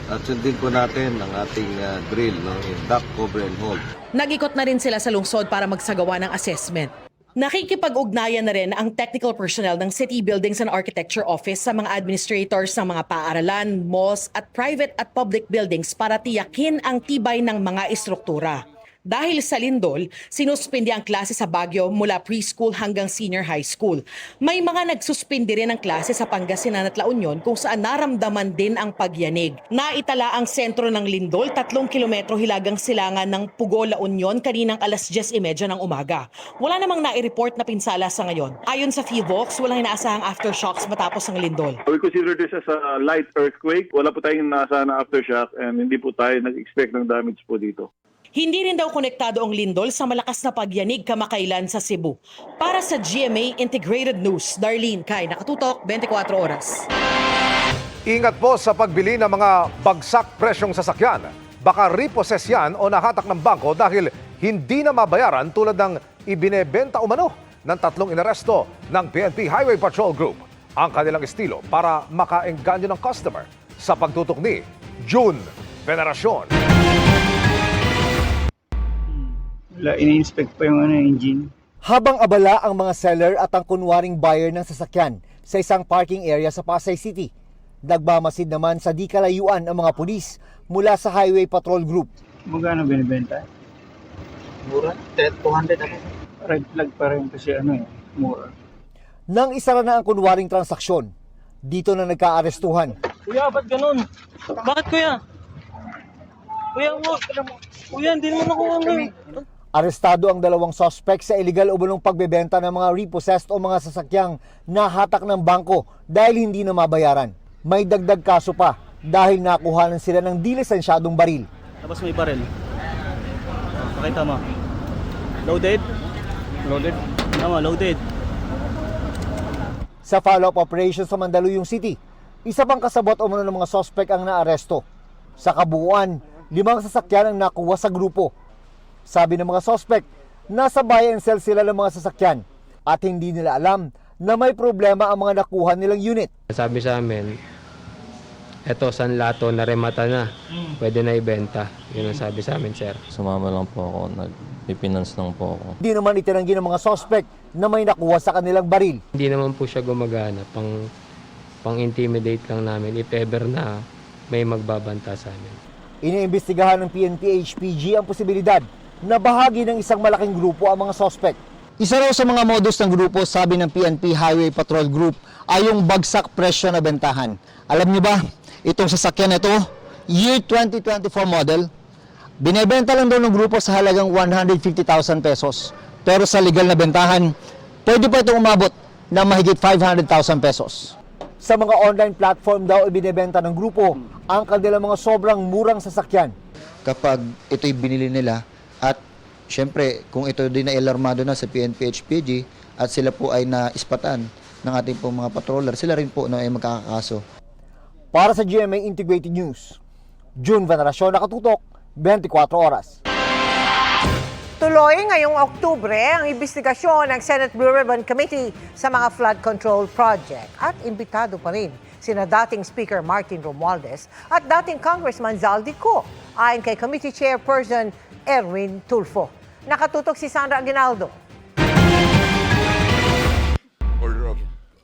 Speaker 7: at sundin po natin ang ating drill, yung duck, cover and hold.
Speaker 5: Nag-ikot na rin sila sa lungsod para magsagawa ng assessment. Nakikipag-ugnayan na rin ang technical personnel ng City Buildings and Architecture Office sa mga administrators ng mga paaralan, malls at private at public buildings para tiyakin ang tibay ng mga istruktura. Dahil sa lindol, sinuspindi ang klase sa Baguio mula preschool hanggang senior high school. May mga nagsuspindi rin ng klase sa Pangasinan at La Union kung saan naramdaman din ang pagyanig. Naitala ang sentro ng lindol 3 kilometro hilagang silangan ng Pugo, La Union kaninang alas 10:30 ng umaga. Wala namang nai-report na pinsala sa ngayon. Ayon sa FIVOX, walang inaasahang aftershocks matapos ang lindol.
Speaker 8: We consider this as a light earthquake. Wala po tayong inaasahan na aftershock and hindi po tayo nag-expect ng damage po dito.
Speaker 5: Hindi rin daw konektado ang lindol sa malakas na pagyanig kamakailan sa Cebu. Para sa GMA Integrated News, Darlene Kai, nakatutok 24 oras.
Speaker 2: Ingat po sa pagbili ng mga bagsak presyong sasakyan. Baka repossess yan o nahatak ng bangko dahil hindi na mabayaran tulad ng ibinebenta umano ng 3 inaresto ng PNP Highway Patrol Group. Ang kanilang estilo para makaengganyo ng customer sa pagtutok ni June Veneracion.
Speaker 9: Ini-inspect pa yung engine.
Speaker 6: Habang abala ang mga seller at ang kunwaring buyer ng sasakyan sa isang parking area sa Pasay City, nagmamasid naman sa di kalayuan ang mga pulis mula sa Highway Patrol Group.
Speaker 9: Magkano binibenta? Mura? 200 ako. Red flag pa rin kasi mura.
Speaker 6: Nang isara na ang kunwaring transaksyon, dito na nagkaarestuhan.
Speaker 9: Kuya, ba't ganun? Bakit kuya? Kuya, hindi mo nakuha
Speaker 6: Arestado ang 2 suspect sa illegal umunong pagbebenta ng mga repossessed o mga sasakyang nahatak ng bangko dahil hindi na mabayaran. May dagdag kaso pa dahil nakuhanan sila ng di lisensyadong baril.
Speaker 9: Tapos may baril. Pakita mo. Loaded? Loaded? Tama, loaded.
Speaker 6: Sa follow-up operation sa Mandaluyong City, isa pang kasabot umano ng mga suspect ang naaresto. Sa kabuuan, 5 sasakyan ang nakuha sa grupo. Sabi ng mga suspect, nasa buy and sell sila ng mga sasakyan at hindi nila alam na may problema ang mga nakuha nilang unit.
Speaker 25: Sabi sa amin, eto San Lato, naremata na. Pwede na ibenta. Yun ang sabi sa amin, sir.
Speaker 10: Sumama lang po ako, nag-finance lang po ako.
Speaker 6: Hindi naman itinanggi ng mga suspect na may nakuha sa kanilang baril.
Speaker 25: Hindi naman po siya gumagana. Pang-intimidate lang namin if ever na may magbabanta sa amin.
Speaker 6: Iniimbestigahan ng PNP HPG ang posibilidad na bahagi ng isang malaking grupo ang mga suspect. Isa raw sa mga modus ng grupo, sabi ng PNP Highway Patrol Group, ay yung bagsak presyo na bentahan. Alam niyo ba, itong sasakyan na ito, year 2024 model, binebenta lang daw ng grupo sa halagang 150,000 pesos. Pero sa legal na bentahan, pwede pa itong umabot ng mahigit 500,000 pesos. Sa mga online platform daw ibinebenta ng grupo ang kanilang mga sobrang murang sasakyan.
Speaker 11: Kapag ito'y binili nila at syempre kung ito din na alarmado na sa PNP HPG at sila po ay naispatan ng ating pong mga patroller, sila rin po ay magkakakaso.
Speaker 6: Para sa GMA Integrated News, June Veneracion, nakatutok 24 oras.
Speaker 1: Tuloy ngayong Oktubre ang imbestigasyon ng Senate Blue Ribbon Committee sa mga flood control project. At imbitado pa rin sina dating Speaker Martin Romualdez at dating Congressman Zaldi Co. Ayon kay Committee Chairperson Erwin Tulfo. Nakatutok si Sandra Aguinaldo.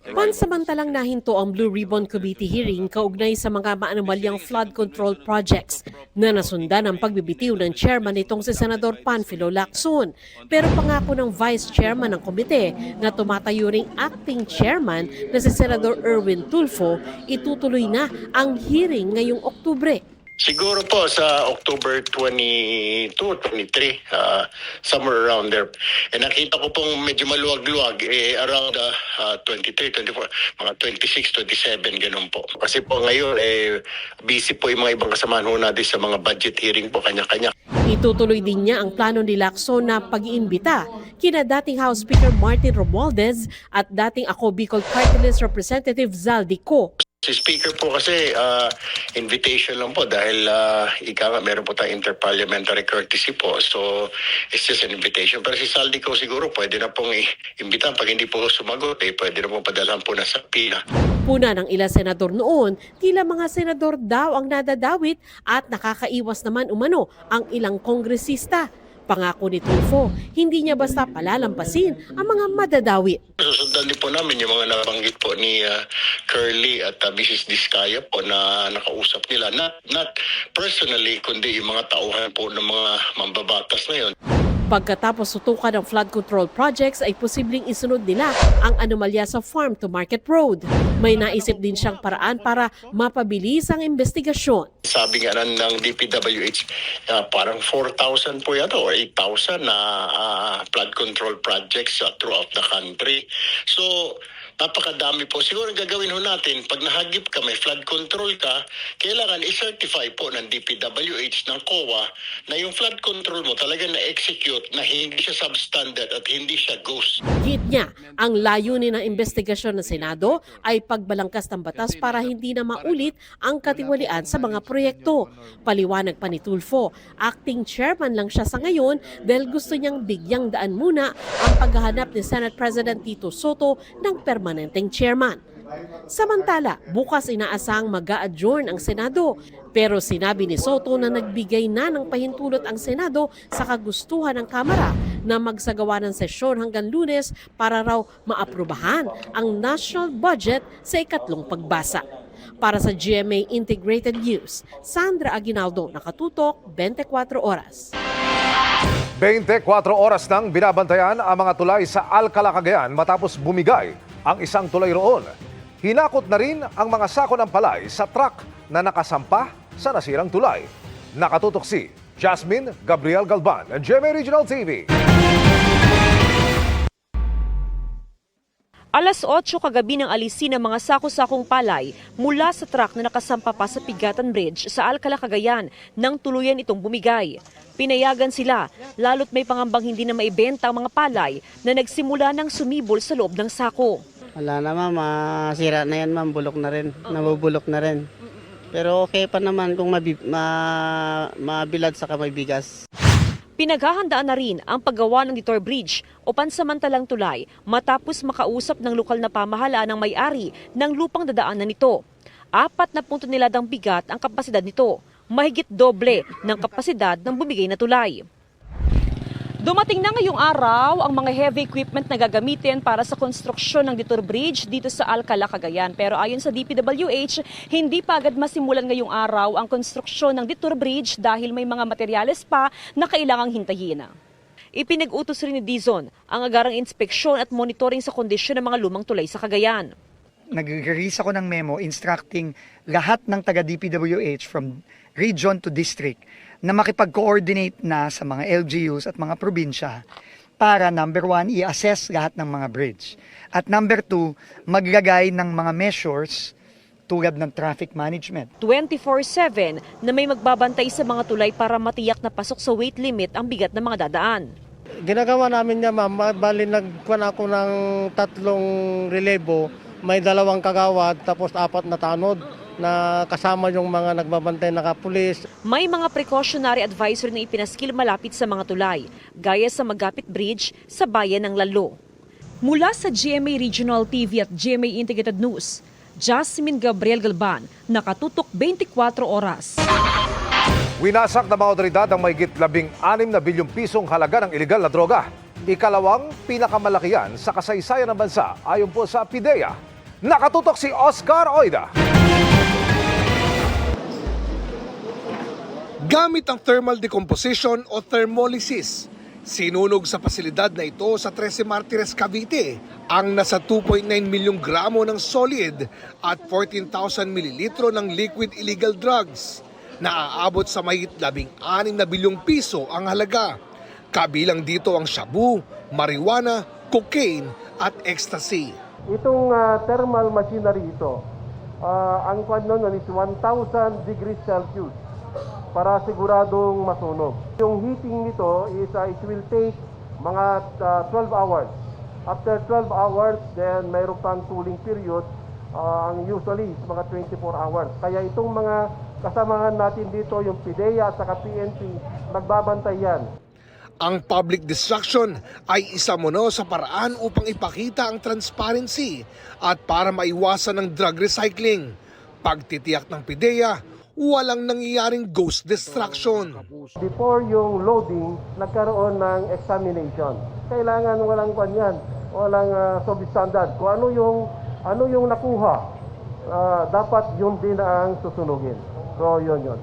Speaker 12: Pansamantalang nahinto ang Blue Ribbon Committee hearing kaugnay sa mga maanumalyang flood control projects na nasundan ang pagbibitiw ng chairman nitong si Senador Panfilo Lacson. Pero pangako ng vice chairman ng komite na tumatayo ring acting chairman na si Senador Erwin Tulfo, itutuloy na ang hearing ngayong Oktubre.
Speaker 13: Siguro po sa October 22, 23, somewhere around there. Nakita ko pong medyo maluwag-luwag, around 23, 24, mga 26, 27, ganun po. Kasi po ngayon, busy po yung mga ibang kasamahan ho natin sa mga budget hearing po, kanya-kanya.
Speaker 12: Itutuloy din niya ang plano ni Lacson na pag-iimbita kina dating House Speaker Martin Romualdez at dating Ako Bicol Party List Representative Zaldi Co.
Speaker 13: Si Speaker po kasi invitation lang po dahil meron po tayong interparliamentary courtesy po. So it's just an invitation. Pero si Zaldi Co siguro pwede na pong imbitahan. Pag hindi po sumagot, pwede na pong padalhan po na sa pila.
Speaker 12: Puna ng ilang senador noon, tila mga senador daw ang nadadawit at nakakaiwas naman umano ang ilang kongresista. Pangako ni Tulfo, hindi niya basta palalampasin ang mga madadawit.
Speaker 13: Susundan din po namin yung mga nabanggit po ni Curly at Mrs. Diskaya po na nakausap nila. Not personally, kundi yung mga tauhan po ng mga mambabatas na yun.
Speaker 12: Pagkatapos sutukan ng flood control projects ay posibleng isunod nila ang anomalya sa farm to market road. May naisip din siyang paraan para mapabilis ang investigasyon.
Speaker 13: Sabi nga ng DPWH, parang 4,000 po yata or 8,000 na flood control projects throughout the country. So, napakadami po. Siguro gagawin ho natin, pag nahagip ka, may flood control ka, kailangan i-certify po ng DPWH, ng COA, na yung flood control mo talaga na-execute na hindi siya substandard at hindi siya ghost.
Speaker 12: Git niya, ang layunin ng investigasyon ng Senado ay pagbalangkas ng batas para hindi na maulit ang katiwalian sa mga proyekto. Paliwanag pa ni Tulfo, acting chairman lang siya sa ngayon dahil gusto niyang bigyang daan muna ang paghahanap ni Senate President Tito Soto ng permanenteng chairman. Samantala, bukas inaasahang mag-a-adjourn ang Senado. Pero sinabi ni Soto na nagbigay na ng pahintulot ang Senado sa kagustuhan ng Kamara na magsagawa ng sesyon hanggang Lunes para raw maaprubahan ang national budget sa ikatlong pagbasa. Para sa GMA Integrated News, Sandra Aguinaldo, nakatutok 24 oras.
Speaker 2: 24 oras nang binabantayan ang mga tulay sa Alcala, Cagayan matapos bumigay ang isang tulay roon. Hinakot na rin ang mga sako ng palay sa truck na nakasampa sa nasirang tulay. Nakatutok si Jasmine Gabriel Galban ng GMA Regional TV.
Speaker 14: Alas 8 kagabi nang alisin ang mga sako-sakong palay mula sa truck na nakasampa pa sa Pigatan Bridge sa Alcala, Cagayan nang tuluyan itong bumigay. Pinayagan sila, lalo't may pangambang hindi na maibenta ang mga palay na nagsimula ng sumibol sa loob ng sako.
Speaker 15: Wala na ma'am, masira na yan ma'am, bulok na rin, nabubulok na rin. Pero okay pa naman kung mabilad sa may bigas.
Speaker 14: Pinaghahandaan na rin ang paggawa ng Detour Bridge o pansamantalang tulay matapos makausap ng lokal na pamahalaan ng may-ari ng lupang dadaanan nito. 40 niladang bigat ang kapasidad nito, mahigit doble ng kapasidad ng bumigay na tulay. Dumating na ngayong araw ang mga heavy equipment na gagamitin para sa konstruksyon ng Detour Bridge dito sa Alcala, Cagayan. Pero ayon sa DPWH, hindi pa agad masimulan ngayong araw ang konstruksyon ng Detour Bridge dahil may mga materyales pa na kailangang hintayin. Ipinag-utos rin ni Dizon ang agarang inspeksyon at monitoring sa kondisyon ng mga lumang tulay sa Cagayan.
Speaker 16: Nag-release ako ng memo instructing lahat ng taga-DPWH from region to district na makipag-coordinate na sa mga LGUs at mga probinsya para number 1, i-assess lahat ng mga bridge. At number 2, maglagay ng mga measures tulad ng traffic management.
Speaker 14: 24/7 na may magbabantay sa mga tulay para matiyak na pasok sa weight limit ang bigat ng mga dadaan.
Speaker 17: Ginagawa namin niya ma'am, bali nagkuhan ako ng 3 relebo, may 2 kagawad tapos 4 na tanod na kasama yung mga nagbabantay na kapulis.
Speaker 14: May mga precautionary advisory na ipinaskil malapit sa mga tulay, gaya sa Magapit Bridge sa bayan ng Lalo. Mula sa GMA Regional TV at GMA Integrated News, Jasmine Gabriel Galban, nakatutok 24 oras.
Speaker 2: Winasak ng mga otoridad ang mahigit 16 na bilyong pisong halaga ng iligal na droga. Ikalawang pinakamalakihan sa kasaysayan ng bansa ayon po sa PIDEA. Nakatutok si Oscar Oida.
Speaker 18: Gamit ang thermal decomposition o thermolysis, sinunog sa pasilidad na ito sa 13 Martires, Cavite ang nasa 2.9 milyong gramo ng solid at 14,000 mililitro ng liquid illegal drugs na aabot sa mahigit 16 na bilyong piso ang halaga. Kabilang dito ang shabu, marijuana, cocaine at ecstasy.
Speaker 19: Itong thermal machinery ito, ang kwan nun is 1,000 degrees Celsius para siguradong masunog. Yung heating nito is it will take mga 12 hours. After 12 hours, then mayroon pang cooling period, usually is mga 24 hours. Kaya itong mga kasamahan natin dito, yung PIDEA at saka PNP, magbabantay yan.
Speaker 18: Ang public destruction ay isa muna sa paraan upang ipakita ang transparency at para maiwasan ng drug recycling. Pagtitiyak ng PIDEA, walang nangyayaring ghost distraction.
Speaker 19: Before yung loading, nagkaroon ng examination. Kailangan walang kanyan, walang substandard. Kung ano yung nakuha, dapat yun din ang susunugin. So yun.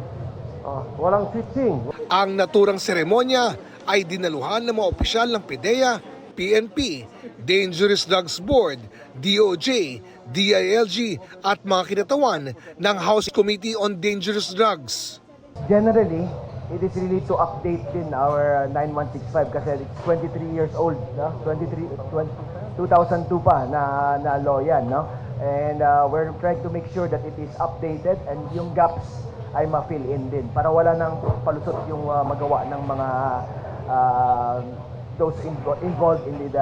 Speaker 19: Walang switching.
Speaker 18: Ang naturang seremonya ay dinaluhan ng mga opisyal ng PDEA, PNP, Dangerous Drugs Board, DOJ, DILG at mga kinatawan ng House Committee on Dangerous Drugs.
Speaker 6: Generally, it is really to update din our 9165 kasi it's 23 years old, no? 2002 pa na law yan, no? And we're trying to make sure that it is updated and yung gaps ay ma-fill in din para wala nang palusot yung magawa ng mga those involved in the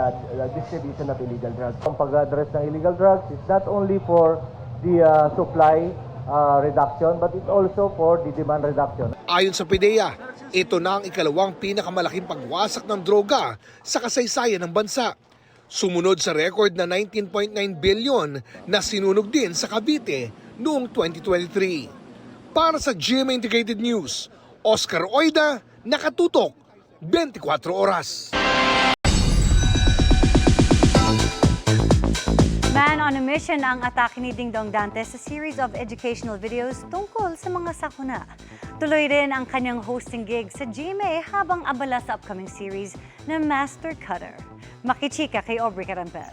Speaker 6: distribution of illegal drugs. Ang pag-address ng illegal drugs is not only for the supply reduction but it's also for the demand reduction.
Speaker 18: Ayon sa PDEA, ito na ang ikalawang pinakamalaking pagwasak ng droga sa kasaysayan ng bansa. Sumunod sa record na 19.9 billion na sinunog din sa Cavite noong 2023. Para sa GMA Integrated News, Oscar Oida, nakatutok 24 oras.
Speaker 3: Man on a Mission ang atake ni Ding Dong Dantes sa series of educational videos tungkol sa mga sakuna. Tuloy rin ang kanyang hosting gig sa GMA habang abala sa upcoming series na Master Cutter. Makichika kay Aubrey Carampel.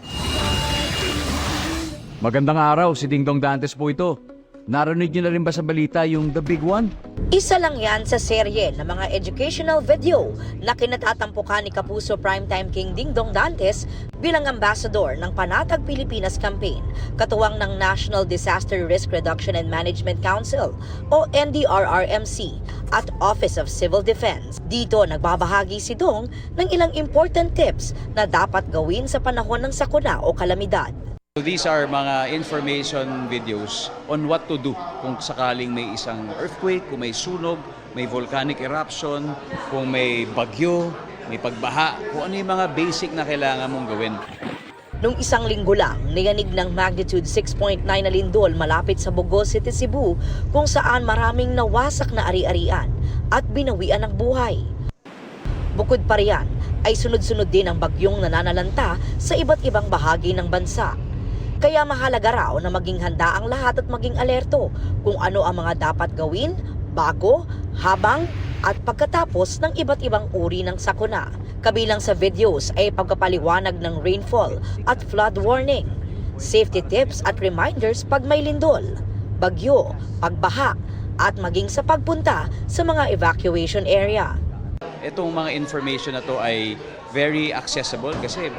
Speaker 20: Magandang araw, si Ding Dong Dantes po ito. Narinig niyo na rin ba sa balita yung The Big One?
Speaker 22: Isa lang yan sa serye ng mga educational video na kinatatampukan ni Kapuso Primetime King Ding Dong Dantes bilang ambassador ng Panatag Pilipinas Campaign, katuwang ng National Disaster Risk Reduction and Management Council o NDRRMC at Office of Civil Defense. Dito nagbabahagi si Dong ng ilang important tips na dapat gawin sa panahon ng sakuna o kalamidad.
Speaker 20: So these are mga information videos on what to do kung sakaling may isang earthquake, kung may sunog, may volcanic eruption, kung may bagyo, may pagbaha, kung ano yung mga basic na kailangan mong gawin.
Speaker 22: Noong isang linggo lang, niyanig ng magnitude 6.9 na lindol malapit sa Bogo City, Cebu, kung saan maraming nawasak na ari-arian at binawian ng buhay. Bukod pa riyan, ay sunod-sunod din ang bagyong nananalanta sa iba't ibang bahagi ng bansa. Kaya mahalaga raw na maging handa ang lahat at maging alerto kung ano ang mga dapat gawin bago, habang at pagkatapos ng iba't ibang uri ng sakuna. Kabilang sa videos ay pagpapaliwanag ng rainfall at flood warning, safety tips at reminders pag may lindol, bagyo, pagbaha at maging sa pagpunta sa mga evacuation area.
Speaker 20: Itong mga information na to ay very accessible kasi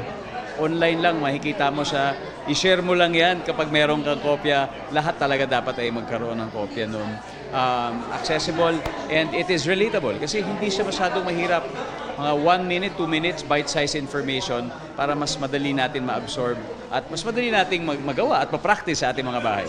Speaker 20: online lang, makikita mo siya, i-share mo lang yan kapag meron kang kopya, lahat talaga dapat ay magkaroon ng kopya nun. Accessible and it is relatable kasi hindi siya masyadong mahirap. Mga 1 minute, 2 minutes, bite-sized information para mas madali natin ma-absorb at mas madali nating magawa at ma-practice sa ating mga bahay.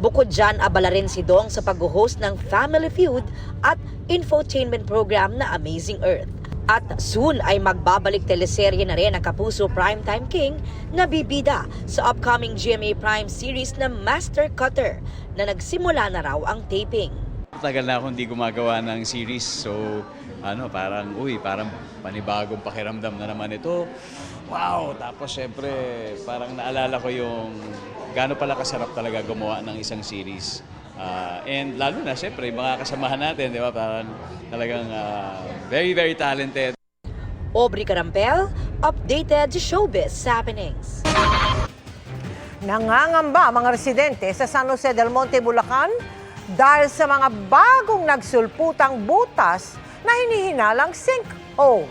Speaker 22: Bukod dyan, abala rin si Dong sa pag-host ng Family Feud at infotainment program na Amazing Earth. At soon ay magbabalik teleserye na rin ang Kapuso Primetime King na bibida sa upcoming GMA Prime series na Master Cutter na nagsimula na raw ang taping.
Speaker 20: Tagal na akong hindi gumagawa ng series, so parang panibagong pakiramdam na naman ito. Wow! Tapos syempre parang naalala ko yung gaano pala kasarap talaga gumawa ng isang series. And lalo na syempre mga kasamahan natin, di ba? Parang talagang very, very talented.
Speaker 22: Aubrey Carampel, updated showbiz happenings.
Speaker 1: Nangangamba ang mga residente sa San Jose del Monte, Bulacan dahil sa mga bagong nagsulputang butas na hinihinalang sinkhole.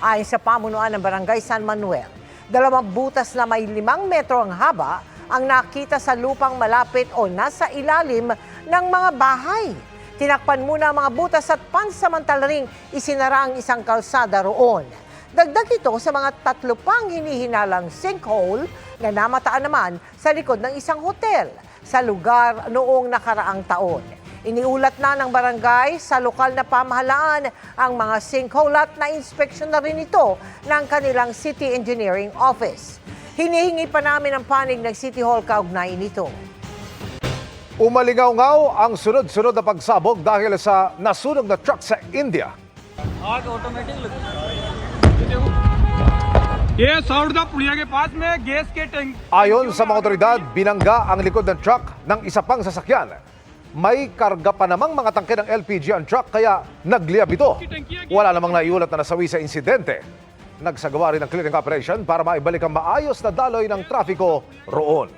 Speaker 1: Ayon sa pamunuan ng Barangay San Manuel, 2 butas na may 5 metro ang haba ang nakita sa lupang malapit o nasa ilalim ng mga bahay. Tinakpan muna ang mga butas at pansamantala ring isinara ang isang kalsada roon. Dagdag ito sa mga 3 pang hinihinalang sinkhole na namataan naman sa likod ng isang hotel sa lugar noong nakaraang taon. Iniulat na ng barangay sa lokal na pamahalaan ang mga sinkhole at na-inspeksyon na rin ito ng kanilang City Engineering Office. Hinihingi pa namin ang panig ng City Hall kaugnay nito.
Speaker 2: Umalingaw-ngaw ang sunod-sunod na pagsabog dahil sa nasunog na truck sa India. Ayon sa mga otoridad, binangga ang likod ng truck ng isa pang sasakyan. May karga pa namang mga tangke ng LPG ang truck kaya nagliyab ito. Wala namang naiulat na nasawi sa insidente. Nagsagawa rin ng clearing operation para maibalik ang maayos na daloy ng trafiko roon.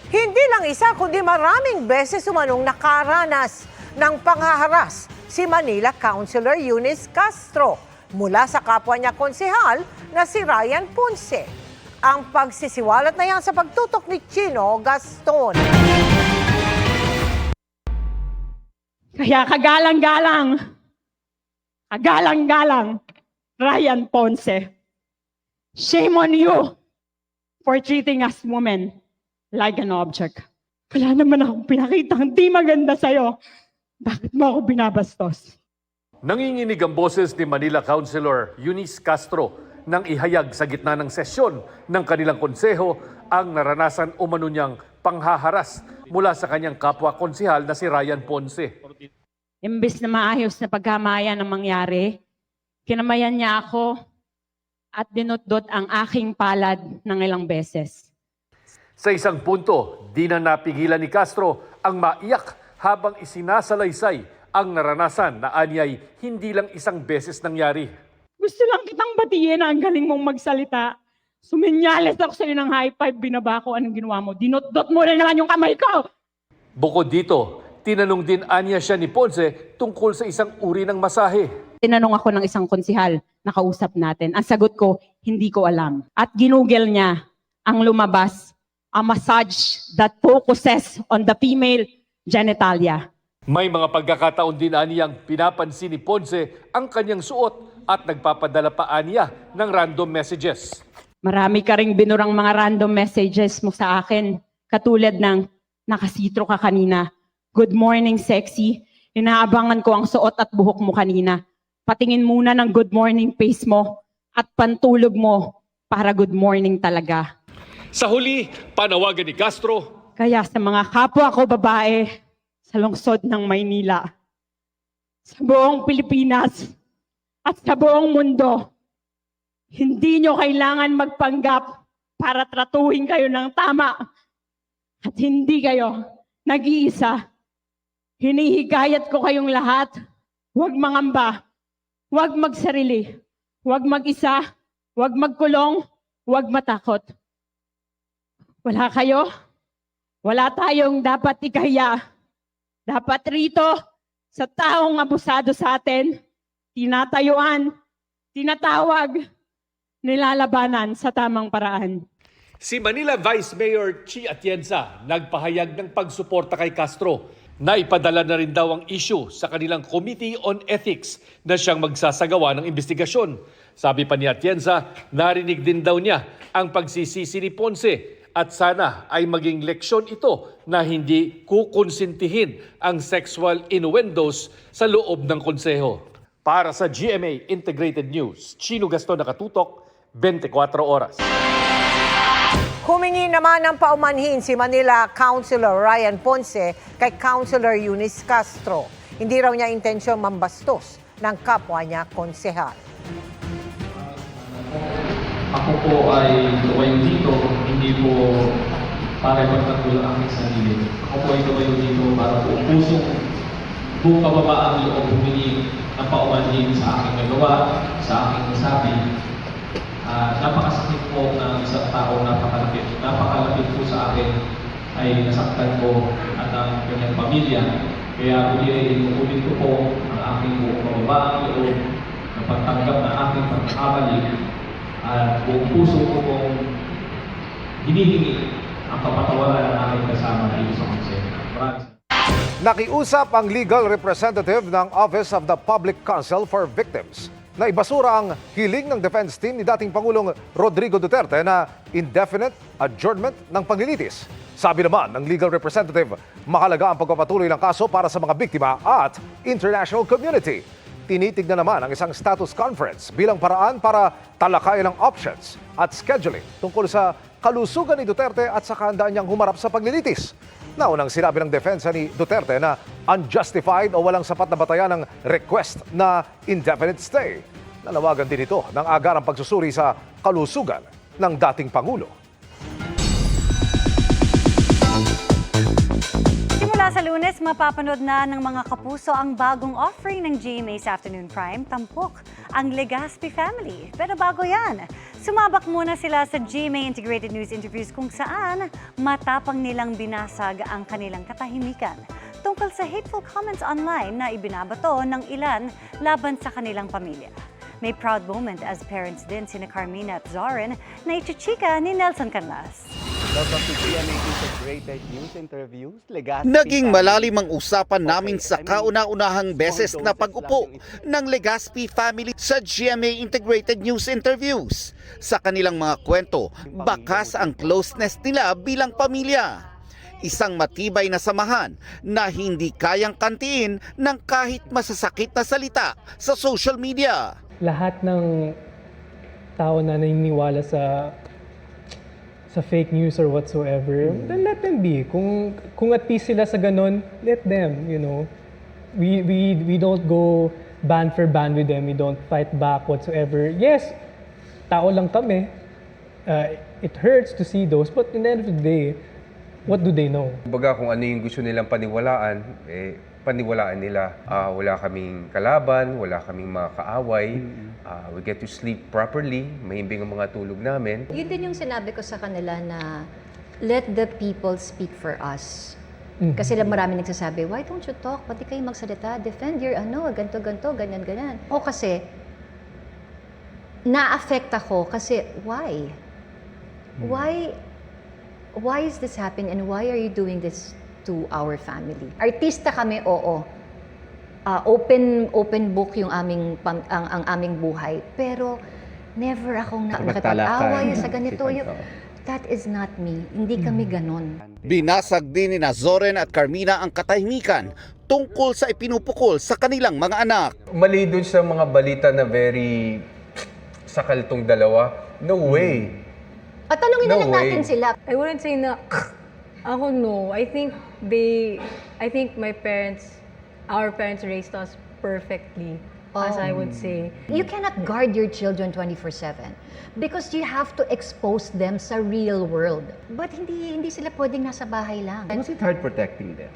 Speaker 1: Hindi lang isa kundi maraming beses umanong nakaranas ng panghaharas si Manila Councilor Eunice Castro mula sa kapwa niya konsehal na si Ryan Ponce. Ang pagsisiwalat na yan sa pagtutok ni Chino Gaston.
Speaker 4: Kaya kagalang-galang, Ryan Ponce. Shame on you for treating us women like an object. Wala naman akong pinakitang di maganda sa'yo. Bakit mo ako binabastos?
Speaker 7: Nanginginig ang boses ni Manila Councilor Eunice Castro nang ihayag sa gitna ng sesyon ng kanilang konseho ang naranasan umano niyang panghaharas mula sa kanyang kapwa konsehal na si Ryan Ponce.
Speaker 4: Imbes na maayos na pagkamayan ang mangyari, kinamayan niya ako at dinutdot ang aking palad ng ilang beses.
Speaker 7: Sa isang punto, di na napigilan ni Castro ang maiyak habang isinasalaysay ang naranasan na anyay hindi lang isang beses nangyari.
Speaker 4: Gusto lang kitang batiin na ang galing mong magsalita. Suminyales ako sa'yo ng high five, binaba ko anong ginawa mo. Dinutdot mo na naman yung kamay ko!
Speaker 7: Bukod dito, tinanong din anya siya ni Ponce tungkol sa isang uri ng masahe.
Speaker 4: Tinanong ako ng isang konsihal na kausap natin. Ang sagot ko, hindi ko alam. At ginugel niya ang lumabas, a massage that focuses on the female genitalia.
Speaker 7: May mga pagkakataon din aniyang pinapansin ni Ponce ang kanyang suot at nagpapadala pa aniya ng random messages.
Speaker 4: Marami ka ring binurang mga random messages mo sa akin. Katulad ng, nakasitro ka kanina. Good morning, sexy. Inaabangan ko ang suot at buhok mo kanina. Patingin muna ng good morning face mo at pantulog mo para good morning talaga.
Speaker 7: Sa huli, panawagan ni Castro.
Speaker 4: Kaya sa mga kapwa ko babae sa lungsod ng Maynila, sa buong Pilipinas at sa buong mundo, hindi nyo kailangan magpanggap para tratuhin kayo ng tama at hindi kayo nag-iisa. Hinihikayat ko kayong lahat, huwag mangamba, huwag magsarili, huwag mag-isa, huwag magkulong, huwag matakot. Wala kayo, wala tayong dapat ikahiya. Dapat rito, sa taong abusado sa atin, tinatayuan, tinatawag, nilalabanan sa tamang paraan.
Speaker 7: Si Manila Vice Mayor Chi Atienza nagpahayag ng pagsuporta kay Castro. Naipadala na rin daw ang issue sa kanilang Committee on Ethics na siyang magsasagawa ng investigasyon. Sabi pa ni Atienza, narinig din daw niya ang pagsisisi ni Ponce at sana ay maging leksyon ito na hindi kukonsintihin ang sexual innuendos sa loob ng konseho. Para sa GMA Integrated News, Chino Gaston, nakatutok, 24 oras.
Speaker 1: Humingi naman ng paumanhin si Manila Councilor Ryan Ponce kay Councilor Eunice Castro. Hindi raw niya intensyong mambastos ng kapwa niya konsehal.
Speaker 21: Ako po ay tumayo dito, hindi po para ipagtanggol ang aking sarili. Ako po ay tumayo dito para po pusong buong kababaang loob humingi ng paumanhin sa aking nagawa, sa aking nasabi. Napakasakit po ng isang tao, napakalapit po sa akin ay nasaktan ko at ang kanyang pamilya. Kaya ulit ko po ang aking buong kababaang loob na pagtanggap na aking pagkakamali. At buong puso ko pong hinihingi ang kapatawaran ng aking kasama dito sa konseho.
Speaker 2: Nakiusap ang legal representative ng Office of the Public Counsel for Victims na ibasura ang hiling ng defense team ni dating Pangulong Rodrigo Duterte na indefinite adjournment ng paglilitis. Sabi naman ng legal representative, mahalaga ang pagpapatuloy ng kaso para sa mga biktima at international community. Tinitignan naman ang isang status conference bilang paraan para talakayan ang options at scheduling tungkol sa kalusugan ni Duterte at sa kahandaan niyang humarap sa paglilitis. Naunang sinabi ng depensa ni Duterte na unjustified o walang sapat na batayan ng request na indefinite stay. Nanawagan din ito ng agarang pagsusuri sa kalusugan ng dating Pangulo.
Speaker 3: Simula sa Lunes, mapapanood na ng mga kapuso ang bagong offering ng GMA sa Afternoon Prime, Tampok, ang Legaspi Family. Pero bago yan, sumabak muna sila sa GMA Integrated News Interviews kung saan matapang nilang binasag ang kanilang katahimikan tungkol sa hateful comments online na ibinabato ng ilan laban sa kanilang pamilya. May proud moment as parents din sina Carmina at Zoren na ichichika ni Nelson Canlas.
Speaker 5: Welcome to GMA Integrated News Interviews.
Speaker 8: Naging malalim ang usapan namin sa kauna-unahang beses na pag-upo ng Legaspi family sa GMA Integrated News Interviews. Sa kanilang mga kwento, bakas ang closeness nila bilang pamilya. Isang matibay na samahan na hindi kayang kantiin ng kahit masasakit na salita sa social media.
Speaker 9: Lahat ng tao na naniniwala sa fake news or whatsoever, then let them be. Kung at peace sila sa ganun, let them, you know. We don't go band for band with them. We don't fight back whatsoever. Yes, tao lang kami. It hurts to see those, but in the end of the day, what do they know?
Speaker 23: Kumbaga kung ano yung gusto nilang paniwalaan, paniwalaan nila. Wala kaming kalaban, wala kaming mga kaaway. We get to sleep properly, mahimbing ang mga tulog namin.
Speaker 24: Yun din yung sinabi ko sa kanila na let the people speak for us. Kasi marami nagsasabi, why don't you talk? Pati kayo magsalita, defend your ganto, ganyan. O kasi, na-affect ako kasi why? Why is this happening and why are you doing this to our family? Artista kami, oo. Open book yung ang aming buhay. Pero never akong nakapag-away sa ganito. That is not me. Hindi kami ganon.
Speaker 8: Binasag din ni Zoren at Carmina ang katahimikan tungkol sa ipinupukol sa kanilang mga anak.
Speaker 23: Mali dun sa mga balita na very sakal tong dalawa. No way.
Speaker 24: At tanongin na lang natin sila.
Speaker 26: I wouldn't say na ako no. I think our parents raised us perfectly, as I would say.
Speaker 24: You cannot guard your children 24/7 because you have to expose them sa real world. But hindi sila pwedeng nasa bahay lang.
Speaker 23: Was it hard protecting them?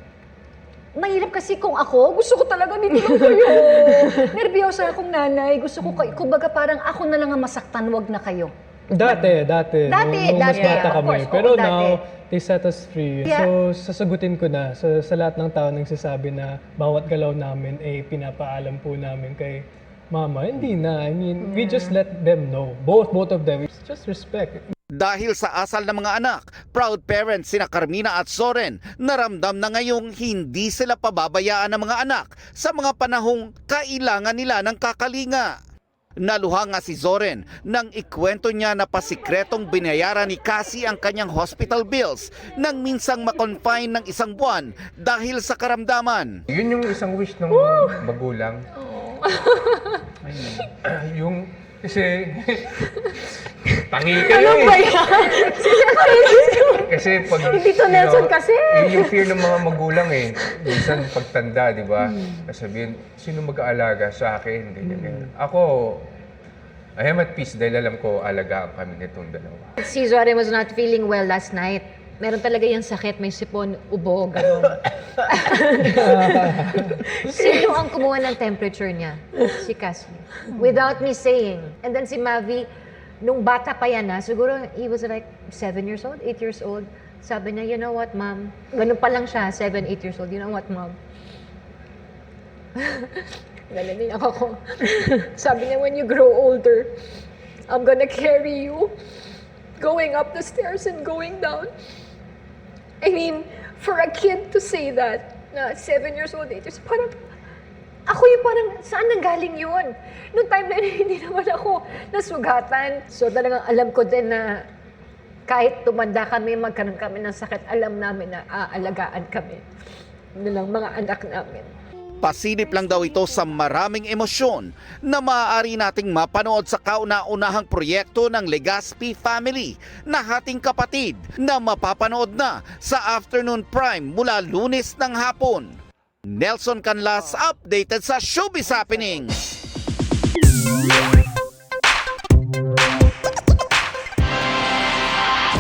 Speaker 24: Mahirap kasi kung ako, gusto ko talaga dito lang kayo. Nervyosa akong nanay. Gusto ko, kumbaga parang ako na lang ang masaktan, wag na kayo.
Speaker 9: Dati. Nung mas bata kami. Pero now, they set us free.
Speaker 24: Yeah.
Speaker 9: So, sasagutin ko na sa lahat ng tao nagsasabi na bawat galaw namin ay pinapaalam po namin kay Mama. Hindi na. I mean, we just let them know. Both of them. It's just respect.
Speaker 8: Dahil sa asal ng mga anak, proud parents sina Carmina at Zoren naramdam na ngayong hindi sila pababayaan ng mga anak sa mga panahong kailangan nila ng kakalinga. Naluha nga si Zoren nang ikwento niya na pasikretong binayaran ni Cassie ang kanyang hospital bills nang minsang makonfine ng 1 buwan dahil sa karamdaman.
Speaker 23: Yun yung isang wish ng magulang. Yung kasi tangi kayo kasi pag
Speaker 26: Dito Nelson kasi.
Speaker 23: Yung fear ng mga magulang minsan pagtanda, di ba? Sabihin, sino mag-aalaga sa akin? Ganyan. Ako, I am at peace dahil alam ko alagaan kami nitong dalawa.
Speaker 24: Si Zoren was not feeling well last night. Meron talaga yung sakit, may sipon, ubo, gano'n. Sino ang kumuha ng temperature niya? Si Cassie. Without me saying. And then si Mavi, nung bata pa yan siguro he was like 7 years old, 8 years old. Sabi niya, you know what, Mom? Ganun pa lang siya, 7, 8 years old. You know what, Mom? Nalaniyak ako. Sabi niya, when you grow older, I'm gonna carry you going up the stairs and going down. I mean, for a kid to say that, na 7 years old, 8 years, parang, ako yung parang, saan nanggaling yun? Noong time na yun, hindi naman ako nasugatan. So talagang alam ko din na kahit tumanda kami, magkaroon kami ng sakit, alam namin na aalagaan kami nilang mga anak namin.
Speaker 8: Pasilip lang daw ito sa maraming emosyon na maaari nating mapanood sa kauna-unahang proyekto ng Legazpi family na Hating Kapatid na mapapanood na sa afternoon prime mula Lunes ng hapon. Nelson Canlas, updated sa Showbiz Happenings.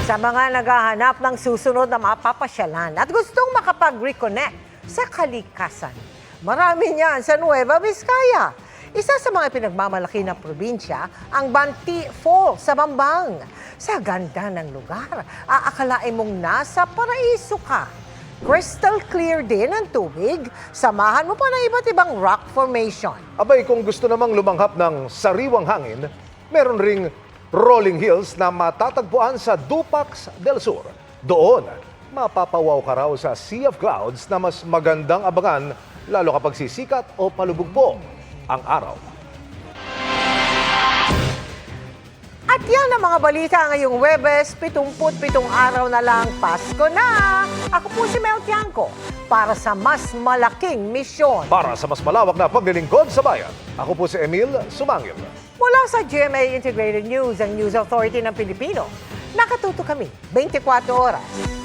Speaker 1: Sa mga naghahanap ng susunod na mapapasyalan at gustong makapag-reconnect sa kalikasan, marami niyan sa Nueva Vizcaya. Isa sa mga pinagmamalaki ng probinsya, ang Banti Falls sa Bambang. Sa ganda ng lugar, aakalain mong nasa paraiso ka. Crystal clear din ang tubig, samahan mo pa ng iba't ibang rock formation.
Speaker 2: Abay, kung gusto namang lumanghap ng sariwang hangin, meron ring rolling hills na matatagpuan sa Dupax del Sur. Doon, mapapawaw ka raw sa Sea of Clouds na mas magandang abangan lalo kapag sisikat o palubog po ang araw.
Speaker 1: At yan ang mga balita ngayong Huwebes, 77 araw na lang Pasko na. Ako po si Mel Tiangco para sa mas malaking misyon.
Speaker 2: Para sa mas malawak na paglilingkod sa bayan, ako po si Emil Sumangil.
Speaker 1: Mula sa GMA Integrated News, ang News Authority ng Pilipino, nakatuto kami 24 oras.